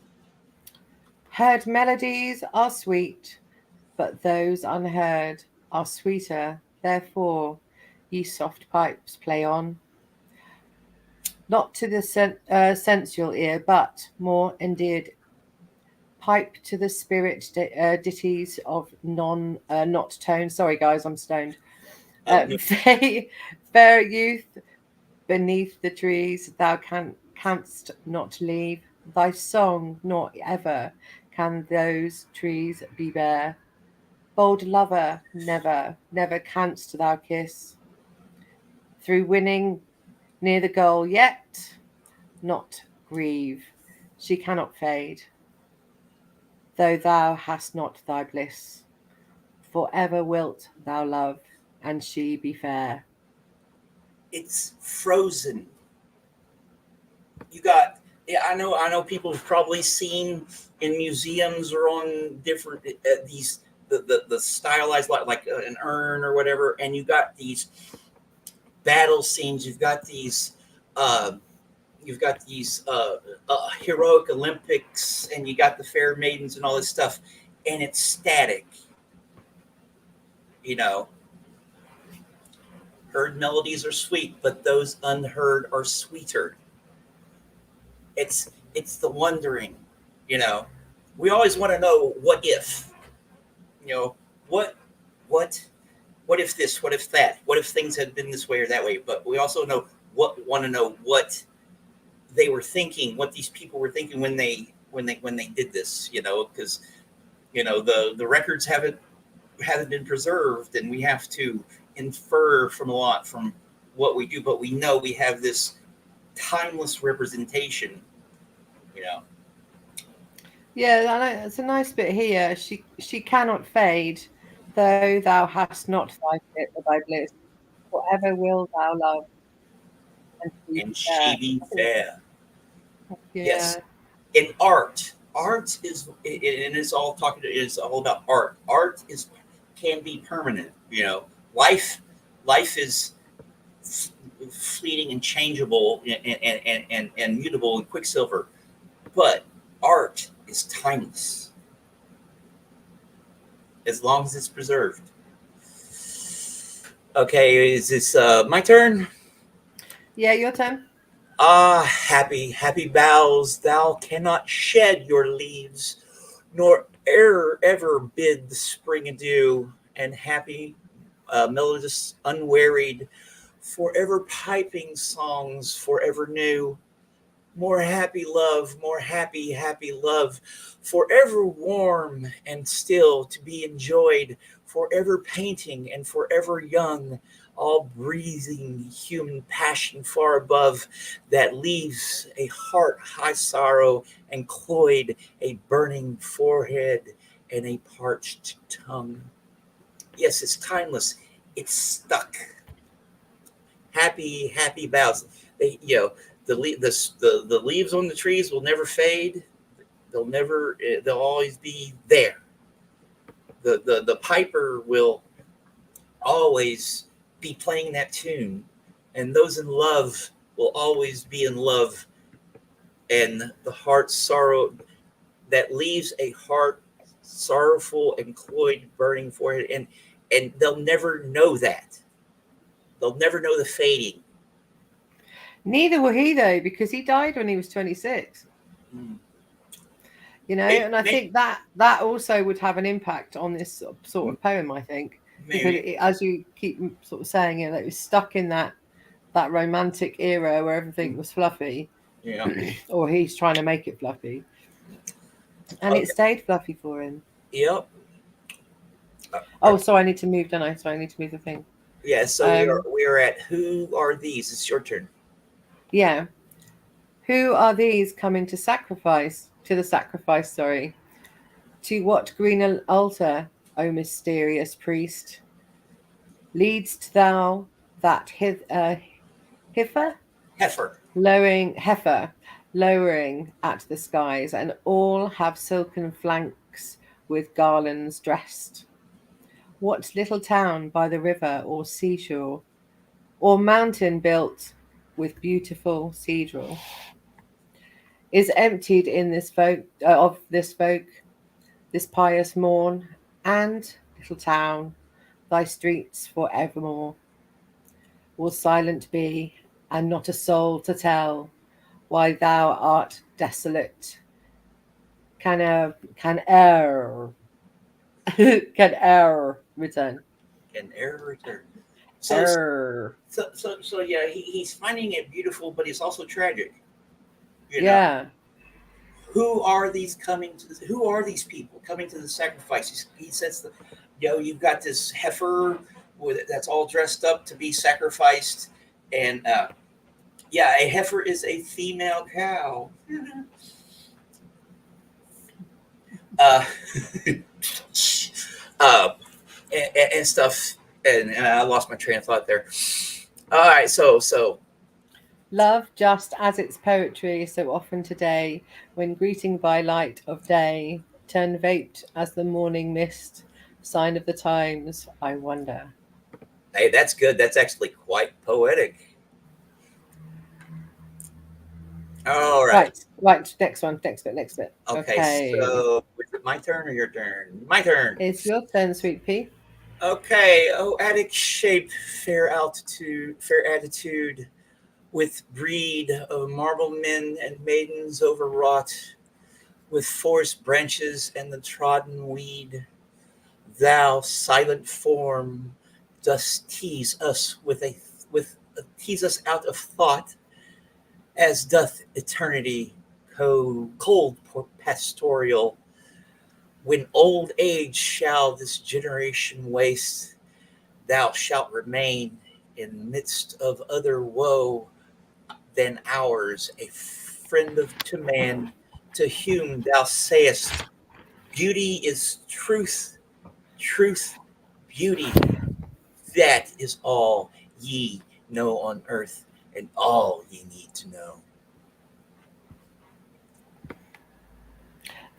[SPEAKER 2] Heard melodies are sweet, but those unheard are sweeter. Therefore, ye soft pipes play on, not to the sensual ear, but more endeared. Pipe to the spirit ditties of not tone. Sorry, guys, I'm stoned.
[SPEAKER 1] no,
[SPEAKER 2] Fair youth, beneath the trees, thou canst not leave thy song, nor ever can those trees be bare. Bold lover, never, never canst thou kiss through winning near the goal, yet not grieve. She cannot fade, though thou hast not thy bliss. Forever wilt thou love, and she be fair.
[SPEAKER 1] it's frozen. You got. Yeah, I know. People have probably seen in museums or on different these the stylized like an urn or whatever, and you got these battle scenes. You've got these Uh, you've got these heroic Olympics, and you got the fair maidens and all this stuff, and it's static. You know, heard melodies are sweet, but those unheard are sweeter. It's the wondering. You know, we always want to know what if. You know, what what what if this? What if that? What if things had been this way or that way? But we also want to know what they were thinking, what these people were thinking when they did this. You know, because the records haven't been preserved, and we have to infer from a lot from what we do. But we know we have this timeless representation. You know.
[SPEAKER 2] Yeah, I know, it's a nice bit here. She cannot fade, though thou hast not thy fit or thy bliss. Forever will thou love and she
[SPEAKER 1] And
[SPEAKER 2] be fair.
[SPEAKER 1] she be fair. Yes.
[SPEAKER 2] Yeah.
[SPEAKER 1] In art is, and it's all talking. It's all about art. Art is can be permanent. You know, life is fleeting and changeable and mutable and quicksilver, but art is timeless as long as it's preserved. Okay, is this my turn?
[SPEAKER 2] Yeah, your turn.
[SPEAKER 1] Ah, happy boughs, thou cannot shed your leaves, nor ever bid the spring adieu, and happy, melodious, unwearied, forever piping songs forever new. More happy love, forever warm and still to be enjoyed, forever painting and forever young, all breathing human passion far above, that leaves a heart high sorrow and cloyed, a burning forehead and a parched tongue. Yes, it's timeless. It's stuck. Happy boughs. They, the leaves on the trees will never fade. They'll always be there. The piper will always be playing that tune, and those in love will always be in love. And the heart sorrow that leaves a heart sorrowful and cloyed, burning forehead, and they'll never know that. They'll never know the fading.
[SPEAKER 2] Neither will he though, because he died when he was 26.
[SPEAKER 1] Mm.
[SPEAKER 2] And I
[SPEAKER 1] Maybe,
[SPEAKER 2] think that also would have an impact on this sort of poem. I think because
[SPEAKER 1] maybe.
[SPEAKER 2] as you keep sort of saying, that it was stuck in that romantic era where everything was fluffy,
[SPEAKER 1] Yeah.
[SPEAKER 2] or he's trying to make it fluffy, and it
[SPEAKER 1] Okay.
[SPEAKER 2] stayed fluffy for him.
[SPEAKER 1] Yep.
[SPEAKER 2] Oh, so I need to move, don't I? So I need to move the thing.
[SPEAKER 1] Yeah. So we are at who are these? It's your turn.
[SPEAKER 2] Yeah. Who are these coming to sacrifice? To the sacrifice, sorry. To what green altar, O mysterious priest, leadst thou that heifer?
[SPEAKER 1] Heifer.
[SPEAKER 2] Lowering at the skies, and all have silken flanks with garlands dressed. What little town by the river or seashore, or mountain built with beautiful cathedral, is emptied in this of this folk, this pious morn, and little town, thy streets for evermore will silent be, and not a soul to tell why thou art desolate. Can can e'er return.
[SPEAKER 1] Can ever return. So
[SPEAKER 2] Er,
[SPEAKER 1] yeah, he's finding it beautiful, but it's also tragic. You know,
[SPEAKER 2] yeah.
[SPEAKER 1] who are these coming to? Who are these people coming to the sacrifice? He says, you've got this heifer that's all dressed up to be sacrificed, and yeah, a heifer is a female cow. uh, uh, and stuff, and I lost my train of thought there. All right, so
[SPEAKER 2] Love just as its poetry so often today, when greeting by light of day, turn vaped as the morning mist, sign of the times, I wonder.
[SPEAKER 1] hey, that's good. That's actually quite poetic. All right.
[SPEAKER 2] Right. Next one. Next bit.
[SPEAKER 1] Okay.
[SPEAKER 2] Okay.
[SPEAKER 1] So is it my turn or your turn? My turn.
[SPEAKER 2] It's your turn, sweet pea.
[SPEAKER 1] Okay. Oh, attic shape, fair altitude, fair attitude, with breed of marble men and maidens overwrought, with forest branches and the trodden weed. Thou, silent form, dost tease us tease us out of thought, as doth eternity, cold pastoral. When old age shall this generation waste, thou shalt remain in midst of other woe than ours, a friend to man, to whom thou sayest, beauty is truth, truth, beauty. That is all ye know on earth, and all ye need to know.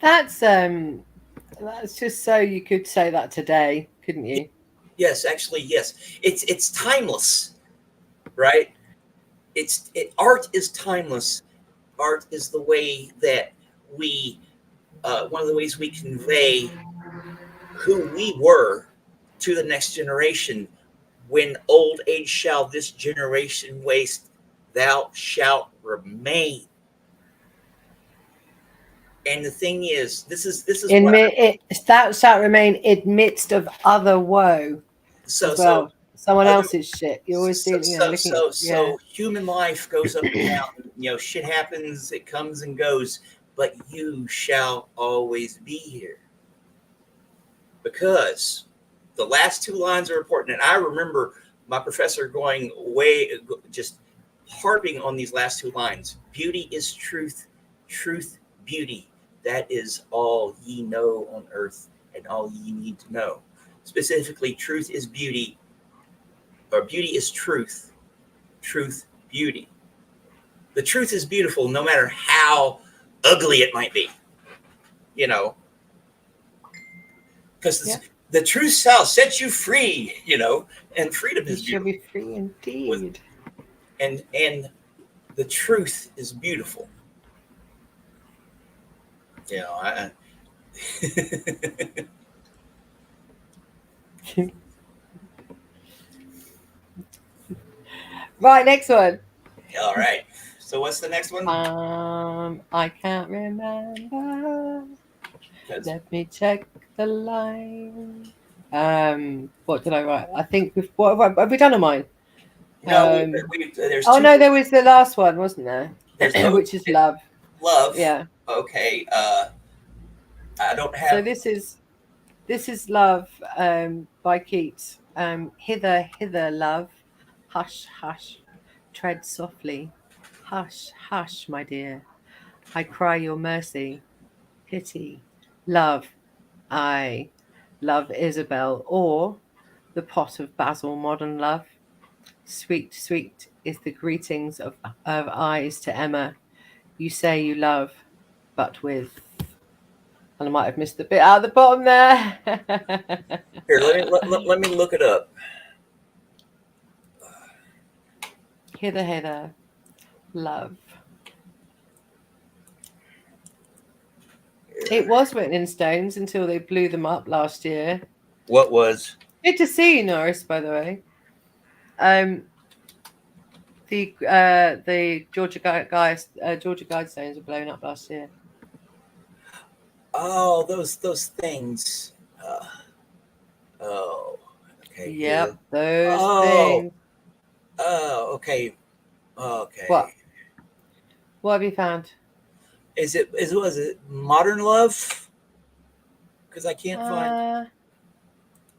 [SPEAKER 2] That's just so you could say that today, couldn't you?
[SPEAKER 1] Yes, actually, yes. It's timeless, right? Art is timeless. Art is the way that we one of the ways we convey who we were to the next generation. When old age shall this generation waste, thou shalt remain. And the thing is, this is
[SPEAKER 2] In
[SPEAKER 1] what
[SPEAKER 2] thou shalt remain in midst of other woe
[SPEAKER 1] so
[SPEAKER 2] as
[SPEAKER 1] so
[SPEAKER 2] well. Someone
[SPEAKER 1] other
[SPEAKER 2] else's shit. You're always
[SPEAKER 1] so
[SPEAKER 2] dealing,
[SPEAKER 1] so
[SPEAKER 2] looking.
[SPEAKER 1] so
[SPEAKER 2] Yeah.
[SPEAKER 1] so human life goes up and down. Shit happens, it comes and goes, but you shall always be here, because the last two lines are important. And I remember my professor going way, just harping on these last two lines. Beauty is truth, truth, beauty. That is all ye know on earth, and all ye need to know. Specifically, truth is beauty, or beauty is truth, truth, beauty. The truth is beautiful no matter how ugly it might be, you know, because
[SPEAKER 2] Yeah.
[SPEAKER 1] the truth shall set you free, and freedom
[SPEAKER 2] You
[SPEAKER 1] is
[SPEAKER 2] shall
[SPEAKER 1] beautiful.
[SPEAKER 2] be free
[SPEAKER 1] With
[SPEAKER 2] indeed.
[SPEAKER 1] and the truth is beautiful. I
[SPEAKER 2] Right, next one.
[SPEAKER 1] all right. So what's the next one?
[SPEAKER 2] I can't remember.
[SPEAKER 1] That's,
[SPEAKER 2] Let me check the line. What did I write? I think what have we done on mine?
[SPEAKER 1] no,
[SPEAKER 2] Um,
[SPEAKER 1] there's
[SPEAKER 2] oh
[SPEAKER 1] two.
[SPEAKER 2] no, there was the last one, wasn't there?
[SPEAKER 1] There's no
[SPEAKER 2] Which is love.
[SPEAKER 1] love.
[SPEAKER 2] Yeah.
[SPEAKER 1] Okay. I don't
[SPEAKER 2] So
[SPEAKER 1] have.
[SPEAKER 2] this is love by Keats. Hither, hither, love. Hush, hush. Tread softly. Hush, hush, my dear. I cry your mercy, pity, love. I love Isabel, or the pot of basil modern love. Sweet, sweet is the greetings of eyes to Emma. You say you love, but with. And I might have missed the bit out of the bottom there.
[SPEAKER 1] Here, let me look it up.
[SPEAKER 2] Hither, hither, love. It was written in stones until they blew them up last year.
[SPEAKER 1] What was?
[SPEAKER 2] Good to see you, Norris, by the way. The Georgia Guidestones were blown up last year.
[SPEAKER 1] Oh, those things. Oh, okay.
[SPEAKER 2] Yep,
[SPEAKER 1] Here.
[SPEAKER 2] those
[SPEAKER 1] Oh,
[SPEAKER 2] things.
[SPEAKER 1] okay. Okay.
[SPEAKER 2] What? What have you found?
[SPEAKER 1] Was it Modern Love? Because I can't find
[SPEAKER 2] Uh,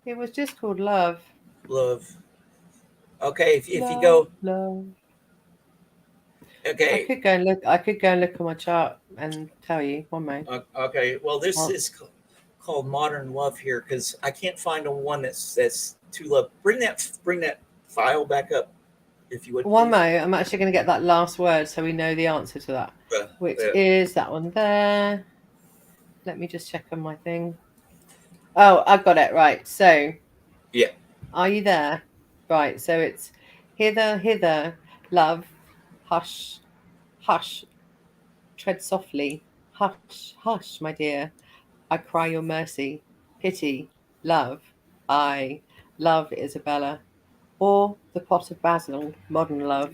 [SPEAKER 2] it was just called Love.
[SPEAKER 1] love. Okay, if you
[SPEAKER 2] Love,
[SPEAKER 1] go,
[SPEAKER 2] love. I
[SPEAKER 1] okay,
[SPEAKER 2] could go and look. I could go and look at my chart and tell you. One moment.
[SPEAKER 1] okay. Well, this
[SPEAKER 2] Well,
[SPEAKER 1] is called Modern Love here, because I can't find a one that's to love. Bring that file back up, if you would,
[SPEAKER 2] one
[SPEAKER 1] please.
[SPEAKER 2] moment. I'm actually going to get that last word so we know the answer to that, which
[SPEAKER 1] Yeah.
[SPEAKER 2] is that one there. Let me just check on my thing. Oh, I've got it right. So,
[SPEAKER 1] Yeah.
[SPEAKER 2] are you there? Right. So it's hither, hither, love, hush, hush. tread softly. Hush, hush, my dear. I cry your mercy, pity, love. I love Isabella. Or the pot of basil, modern love.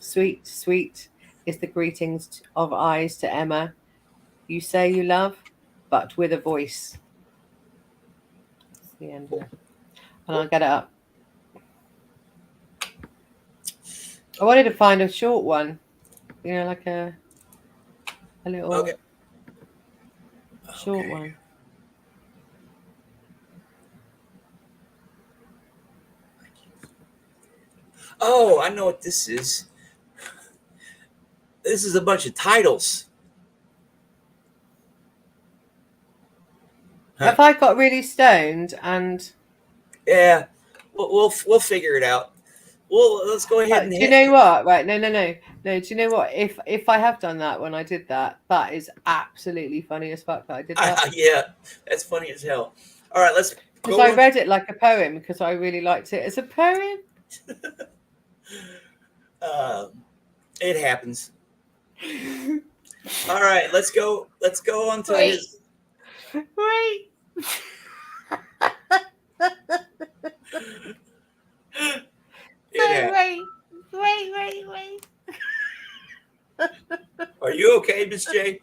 [SPEAKER 2] Sweet, sweet is the greetings of eyes to Emma. You say you love, but with a voice. That's the end of it. And I'll get it up. I wanted to find a short one, like a little
[SPEAKER 1] Okay.
[SPEAKER 2] short one.
[SPEAKER 1] Oh, I know what this is. This is a bunch of titles. Huh.
[SPEAKER 2] If I got really stoned and
[SPEAKER 1] Yeah, we'll figure it out. Well, let's go ahead and
[SPEAKER 2] do you know what? Right, no. Do you know what? If I have done that when I did that, that is absolutely funny as fuck that I did that.
[SPEAKER 1] Yeah, that's funny as hell. All right, let's
[SPEAKER 2] Because
[SPEAKER 1] go
[SPEAKER 2] I
[SPEAKER 1] on.
[SPEAKER 2] read it like a poem because I really liked it as a poem.
[SPEAKER 1] It happens. All right, let's go. Let's go on to his.
[SPEAKER 2] Wait. Wait.
[SPEAKER 1] Are you okay, Miss J?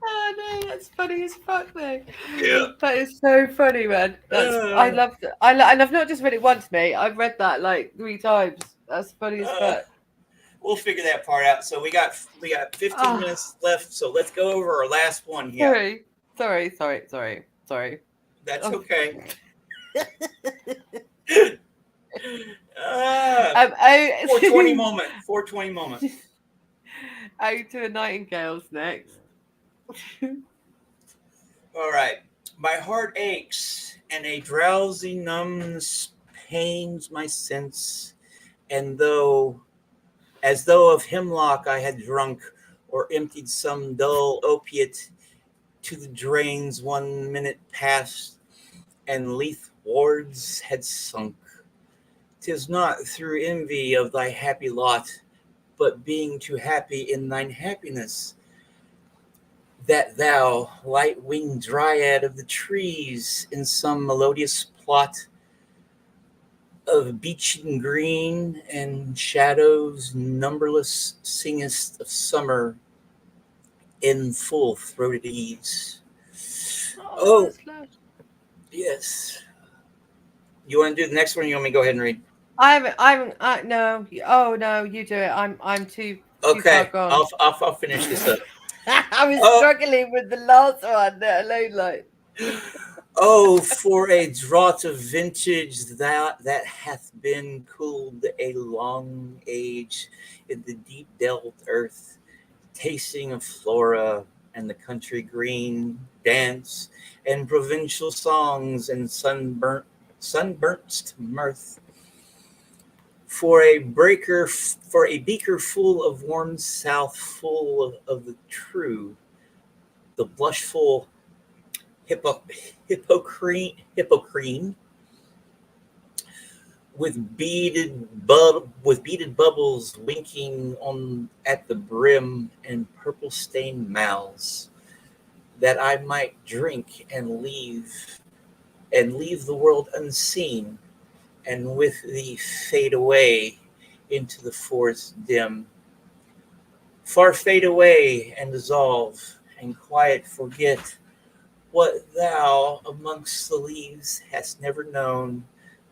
[SPEAKER 2] Oh no, that's funny as fuck though.
[SPEAKER 1] Yeah.
[SPEAKER 2] That is so funny, man. I loved it. And I've not just read it once, mate. I've read that like 3 times. That's funny as fuck.
[SPEAKER 1] We'll figure that part out. So we got 15 minutes left. So let's go over our last one here.
[SPEAKER 2] Sorry.
[SPEAKER 1] That's okay. 420 moment. 420 moment.
[SPEAKER 2] Out to the Nightingales next.
[SPEAKER 1] All right. My heart aches, and a drowsy numbness pains my sense, and as though of hemlock I had drunk, or emptied some dull opiate to the drains 1 minute past, and Leith wards had sunk. 'Tis not through envy of thy happy lot, but being too happy in thine happiness, that thou, light-winged dryad of the trees, in some melodious plot of beechen green and shadows numberless, singest of summer in full-throated ease. Oh, yes. You want to do the next one? Or you want me to go ahead and read?
[SPEAKER 2] No. Oh no, you do it. I'm too
[SPEAKER 1] Okay,
[SPEAKER 2] far gone.
[SPEAKER 1] I'll finish this up.
[SPEAKER 2] I was struggling with the last one, let alone like.
[SPEAKER 1] Oh, for a draught of vintage that hath been cooled a long age in the deep delved earth, tasting of flora and the country green, dance and provincial songs and sunburnt mirth. For a beaker full of warm south, full of the true, the blushful hippocrene, with beaded bubbles winking on at the brim and purple stained mouths, that I might drink and leave the world unseen, and with thee fade away into the forest dim. Far fade away and dissolve, and quiet forget what thou amongst the leaves hast never known,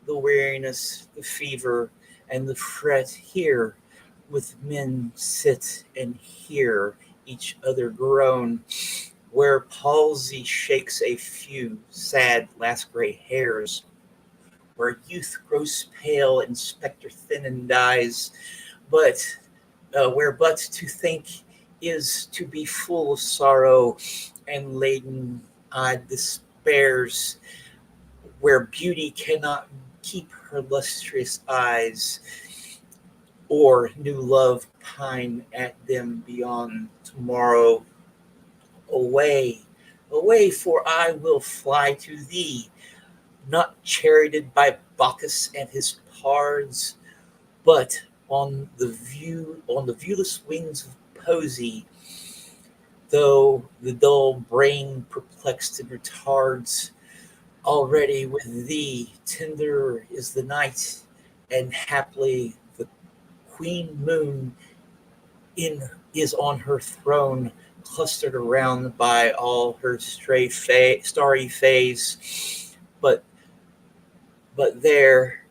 [SPEAKER 1] the weariness, the fever, and the fret. Here with men sit and hear each other groan, where palsy shakes a few sad last gray hairs, where youth grows pale and spectre thin and dies, but where but to think is to be full of sorrow and laden despairs, where beauty cannot keep her lustrous eyes, or new love pine at them beyond tomorrow. Away, away, for I will fly to thee, not charioted by Bacchus and his pards, but on the viewless wings of poesy, though the dull brain perplexed and retards. Already with thee tender is the night, and haply the queen moon in is on her throne, clustered around by all her starry fays. But there,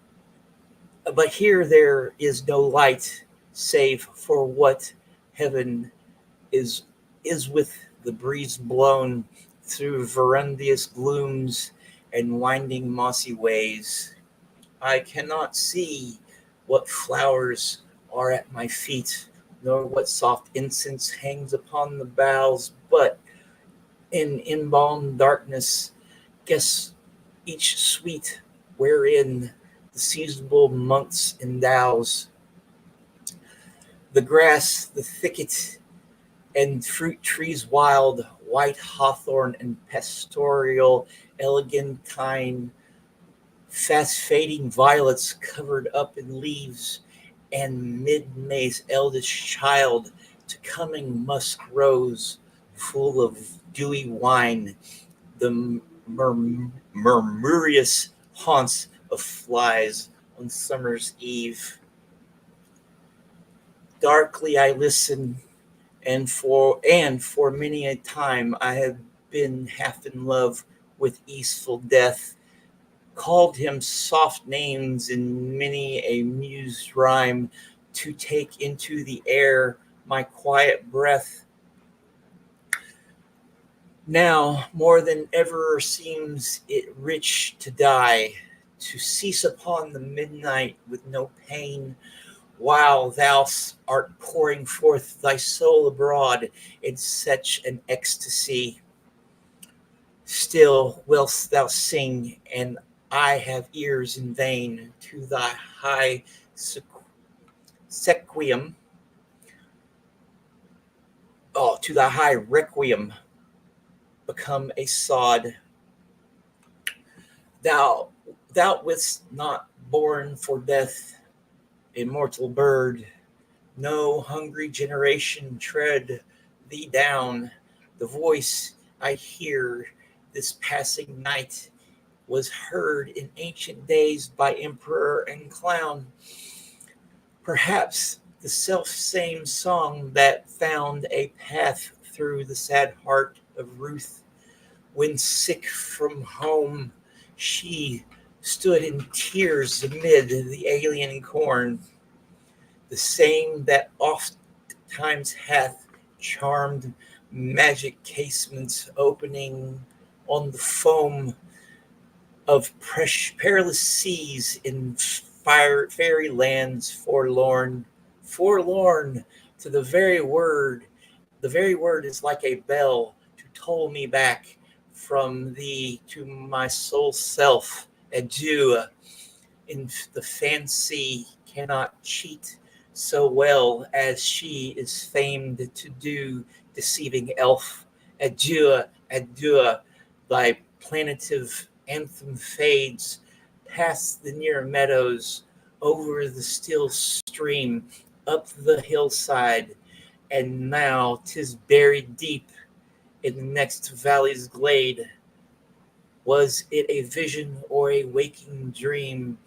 [SPEAKER 1] but here there is no light, save for what heaven is is with the breeze blown through verundious glooms and winding mossy ways. I cannot see what flowers are at my feet, nor what soft incense hangs upon the boughs, but in embalmed darkness guess each sweet wherein the seasonable months endows. The grass, the thicket, and fruit trees wild, white hawthorn and pastoral elegantine, fast fading violets covered up in leaves, and mid May's eldest child, to coming musk rose, full of dewy wine, the murmurous haunts of flies on summer's eve. Darkly I listen, and for many a time I have been half in love with easeful death, called him soft names in many a mused rhyme, to take into the air my quiet breath. Now more than ever seems it rich to die, to cease upon the midnight with no pain, while thou art pouring forth thy soul abroad in such an ecstasy. Still wilt thou sing, and I have ears in vain, to thy high sequium, to thy high requiem, become a sod. Thou, thou wast not born for death, immortal bird. No hungry generation tread thee down. The voice I hear this passing night was heard in ancient days by emperor and clown. Perhaps the self same song that found a path through the sad heart of Ruth, when sick from home she stood in tears amid the alien corn, the same that oft times hath charmed magic casements opening on the foam of perilous seas in fairy lands forlorn, forlorn to the very word. The very word is like a bell to toll me back from thee to my soul self. Adieu. In the fancy cannot cheat so well as she is famed to do, deceiving elf. Adieu, adieu, thy plaintive anthem fades past the near meadows, over the still stream, up the hillside, and now 'tis buried deep in the next valley's glade. Was it a vision or a waking dream?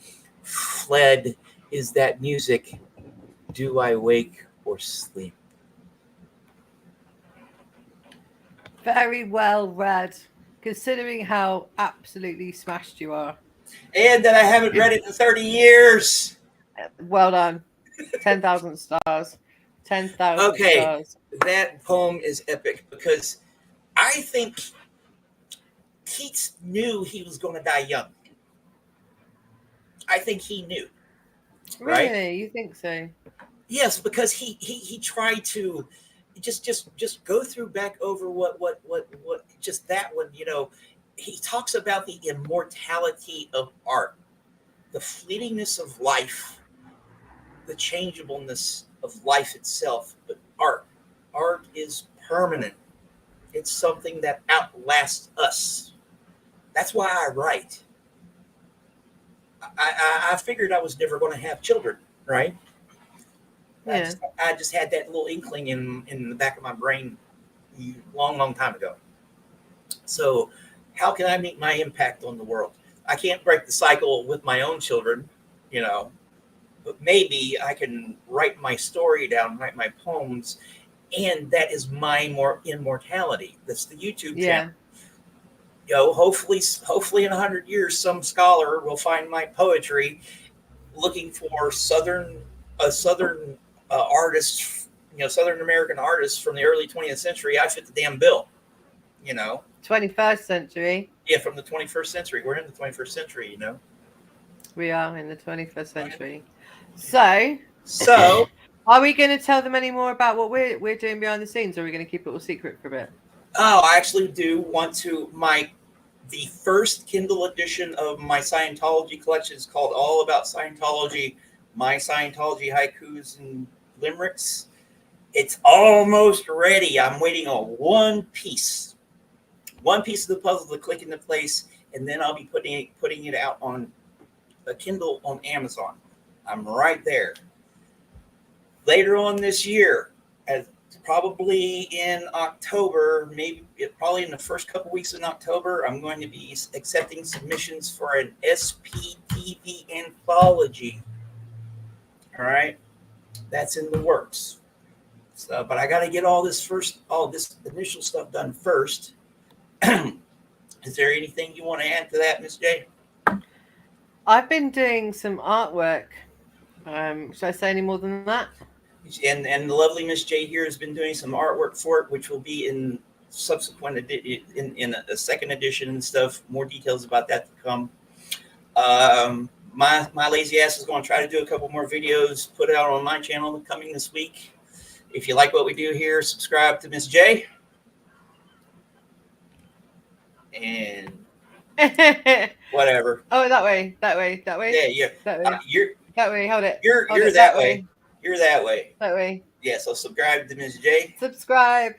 [SPEAKER 1] Fled is that music. Do I wake or sleep?
[SPEAKER 2] Very well read, considering how absolutely smashed you are.
[SPEAKER 1] And that I haven't read it in 30 years.
[SPEAKER 2] Well done. 10,000 stars. 10,000
[SPEAKER 1] Okay,
[SPEAKER 2] stars.
[SPEAKER 1] that poem is epic because I think Keats knew he was going to die young. I think he knew, right?
[SPEAKER 2] Really? You think so?
[SPEAKER 1] Yes, because he tried to just go through back over what just that one, he talks about the immortality of art, the fleetingness of life, the changeableness of life itself, but art is permanent. It's something that outlasts us. That's why I write. I figured I was never going to have children, right? I
[SPEAKER 2] Yeah.
[SPEAKER 1] just I just had that little inkling in the back of my brain long time ago. So, how can I make my impact on the world? I can't break the cycle with my own children, you know, but maybe I can write my story down, write my poems, and that is my more immortality. That's the YouTube channel.
[SPEAKER 2] Yeah.
[SPEAKER 1] Hopefully in 100 years, some scholar will find my poetry, looking for southern artists, Southern American artists from the early 20th century. I fit the damn bill, you know.
[SPEAKER 2] 21st century.
[SPEAKER 1] Yeah, from the 21st century. We're in the 21st century, you know.
[SPEAKER 2] We are in the 21st century. So,
[SPEAKER 1] So,
[SPEAKER 2] are we going to tell them any more about what we're doing behind the scenes, or are we going to keep it all secret for a bit?
[SPEAKER 1] I actually do want to. The first Kindle edition of my Scientology collection is called All About Scientology, My Scientology Haikus and Limericks. It's almost ready. I'm waiting on one piece of the puzzle to click into place, and then I'll be putting it out on a Kindle on Amazon. I'm right there. Later on this year, probably in October, probably in the first couple weeks in October, I'm going to be accepting submissions for an SPTV anthology. All right, that's in the works. So, but I got to get all this initial stuff done first. Is there anything you want to add to that, Miss J?
[SPEAKER 2] I've been doing some artwork. Should I say any more than that?
[SPEAKER 1] And the lovely Miss J here has been doing some artwork for it, which will be in subsequent in a second edition and stuff. More details about that to come. My lazy ass is going to try to do a couple more videos, put it out on my channel coming this week. If you like what we do here, subscribe to Miss J. And whatever.
[SPEAKER 2] Oh, that way.
[SPEAKER 1] Yeah.
[SPEAKER 2] That way.
[SPEAKER 1] You're
[SPEAKER 2] that way. Hold it.
[SPEAKER 1] You're that way. You're that way.
[SPEAKER 2] That way.
[SPEAKER 1] Yeah. So subscribe to Ms. J.
[SPEAKER 2] Subscribe.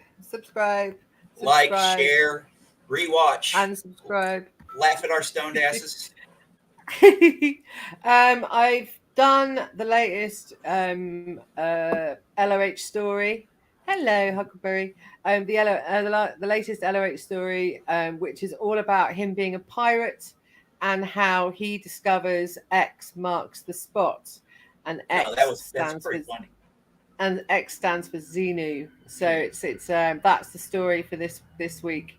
[SPEAKER 1] Like, share, rewatch,
[SPEAKER 2] and subscribe.
[SPEAKER 1] Laugh at our stoned asses.
[SPEAKER 2] I've done the latest LOH story. Hello, Huckleberry. The latest LOH story, which is all about him being a pirate and how he discovers X marks the spot, and X
[SPEAKER 1] that's pretty funny.
[SPEAKER 2] And X stands for Xenu. So it's that's the story for this week.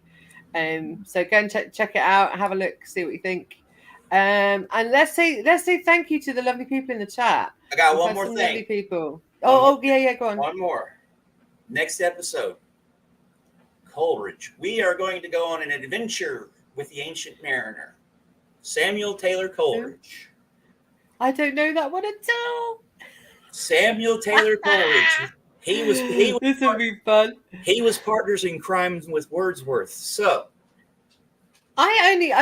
[SPEAKER 2] So go and check it out, have a look, see what you think. And let's say thank you to the lovely people in the chat.
[SPEAKER 1] I got one more thing.
[SPEAKER 2] Lovely people. Yeah, go on.
[SPEAKER 1] One more. Next episode, Coleridge. We are going to go on an adventure with the ancient mariner, Samuel Taylor Coleridge.
[SPEAKER 2] I don't know that one at all.
[SPEAKER 1] Samuel Taylor Coleridge. He was
[SPEAKER 2] This will be fun.
[SPEAKER 1] He was partners in crime with Wordsworth. So
[SPEAKER 2] I knew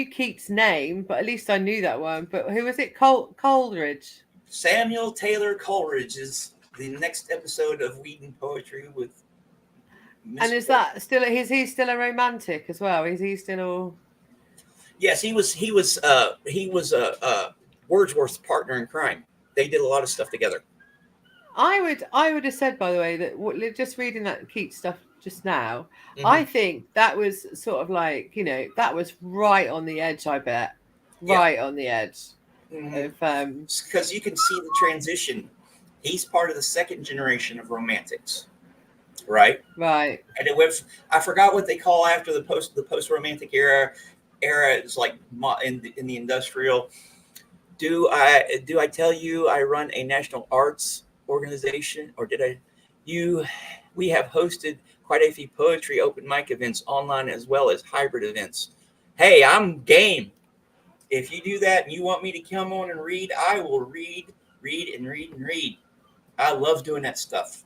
[SPEAKER 2] Keats' name, but at least I knew that one. But who was it? Coleridge.
[SPEAKER 1] Samuel Taylor Coleridge is the next episode of W&3d Poetry with.
[SPEAKER 2] And is that still? Is he still a romantic as well? Is he still all?
[SPEAKER 1] Yes, he was Wordsworth's partner in crime. They did a lot of stuff together.
[SPEAKER 2] I would have said, by the way, that just reading that Keats stuff just now, I think that was sort of like, that was right on the edge. I bet right on the edge of
[SPEAKER 1] because you can see the transition. He's part of the second generation of romantics, right?
[SPEAKER 2] Right.
[SPEAKER 1] And I forgot what they call after the post romantic era. Is like in the industrial. Do I tell you I run a national arts organization, or did I? We have hosted quite a few poetry open mic events online as well as hybrid events. Hey, I'm game. If you do that and you want me to come on and read, I will read. I love doing that stuff.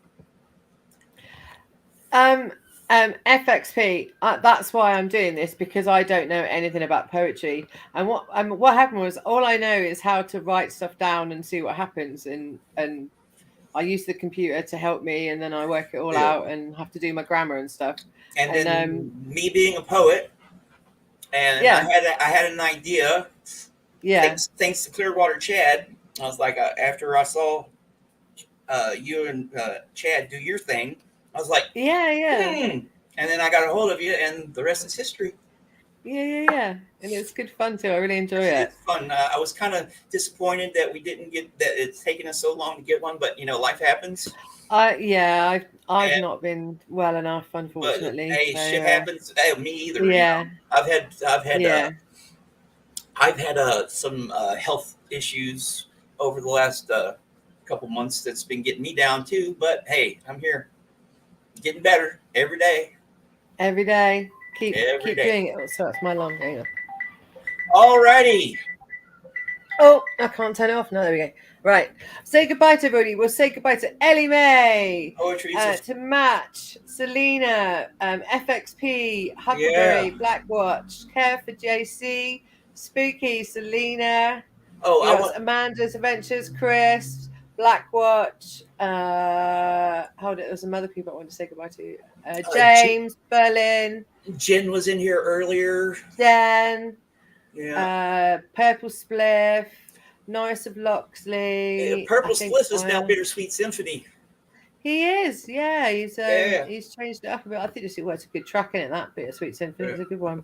[SPEAKER 2] FXP, that's why I'm doing this, because I don't know anything about poetry. And what happened was, all I know is how to write stuff down and see what happens, and I use the computer to help me, and then I work it all out and have to do my grammar and stuff.
[SPEAKER 1] And then me being a poet, and I had an idea.
[SPEAKER 2] Yeah.
[SPEAKER 1] Thanks to Clearwater Chad, I was like, after I saw you and Chad do your thing, I was like,
[SPEAKER 2] Yeah.
[SPEAKER 1] and then I got a hold of you, and the rest is history.
[SPEAKER 2] Yeah. And it's good fun too. I really enjoy it.
[SPEAKER 1] It's fun. I was kind of disappointed that we didn't get that. It's taken us so long to get one, but life happens.
[SPEAKER 2] I've
[SPEAKER 1] And
[SPEAKER 2] not been well enough,
[SPEAKER 1] but
[SPEAKER 2] unfortunately.
[SPEAKER 1] hey,
[SPEAKER 2] So
[SPEAKER 1] shit happens. Hey, me either.
[SPEAKER 2] yeah,
[SPEAKER 1] I've had I've had
[SPEAKER 2] yeah.
[SPEAKER 1] some health issues over the last couple months that's been getting me down too. But hey, I'm here, getting better every day.
[SPEAKER 2] Every day, keep
[SPEAKER 1] Every
[SPEAKER 2] keep
[SPEAKER 1] day.
[SPEAKER 2] doing it. Oh, so that's my long. Hang on.
[SPEAKER 1] Alrighty.
[SPEAKER 2] Oh, I can't turn it off. No, there we go. Right. Say goodbye to everybody. We'll say goodbye to Ellie Mae,
[SPEAKER 1] Poetry.
[SPEAKER 2] to Match, Selena, FXP,
[SPEAKER 1] Yeah.
[SPEAKER 2] Huckleberry, Blackwatch, Care for JC, Spooky, Selena.
[SPEAKER 1] Oh,
[SPEAKER 2] Who
[SPEAKER 1] I
[SPEAKER 2] else?
[SPEAKER 1] want
[SPEAKER 2] Amanda's Adventures, Chris, Blackwatch. Hold it. There's some other people I want to say goodbye to. James, Berlin,
[SPEAKER 1] Jen was in here earlier.
[SPEAKER 2] Jen.
[SPEAKER 1] Yeah.
[SPEAKER 2] Purple Spliff, Norris of Loxley.
[SPEAKER 1] Purple Spliff is now Bittersweet Symphony.
[SPEAKER 2] He is, yeah.
[SPEAKER 1] Yeah.
[SPEAKER 2] He's changed it up a bit. I think it's a good track in it. That Bittersweet Symphony is a good one.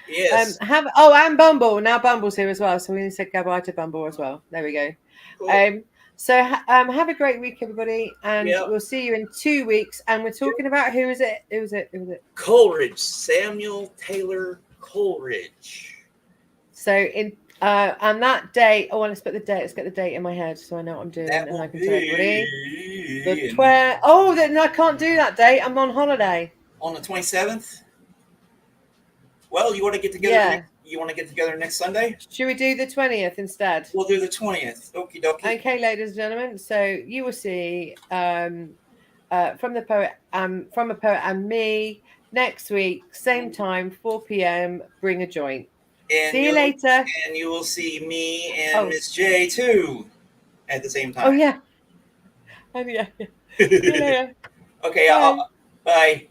[SPEAKER 1] Yes.
[SPEAKER 2] And Bumble. Now Bumble's here as well, so we need to say goodbye to Bumble as well. There we go.
[SPEAKER 1] Cool.
[SPEAKER 2] So have a great week, everybody, and
[SPEAKER 1] Yep.
[SPEAKER 2] we'll see you in 2 weeks. And we're talking about who is it?
[SPEAKER 1] Coleridge, Samuel Taylor Coleridge.
[SPEAKER 2] So and that date, let's put the date. Let's get the date in my head so I know what I'm doing, and I can tell everybody. Then I can't do that date. I'm on holiday
[SPEAKER 1] on the 27th. Well, you want to get together?
[SPEAKER 2] Yeah.
[SPEAKER 1] You want to get together next Sunday?
[SPEAKER 2] Should we do the 20th instead?
[SPEAKER 1] We'll do the 20th. Okie dokie.
[SPEAKER 2] Okay, ladies and gentlemen. So you will see from a poet and me next week, same time, 4 p.m. Bring a joint.
[SPEAKER 1] And
[SPEAKER 2] see you later.
[SPEAKER 1] And you will see me and Miss J too at the same time.
[SPEAKER 2] Oh yeah. And yeah. See you later.
[SPEAKER 1] Okay. Bye.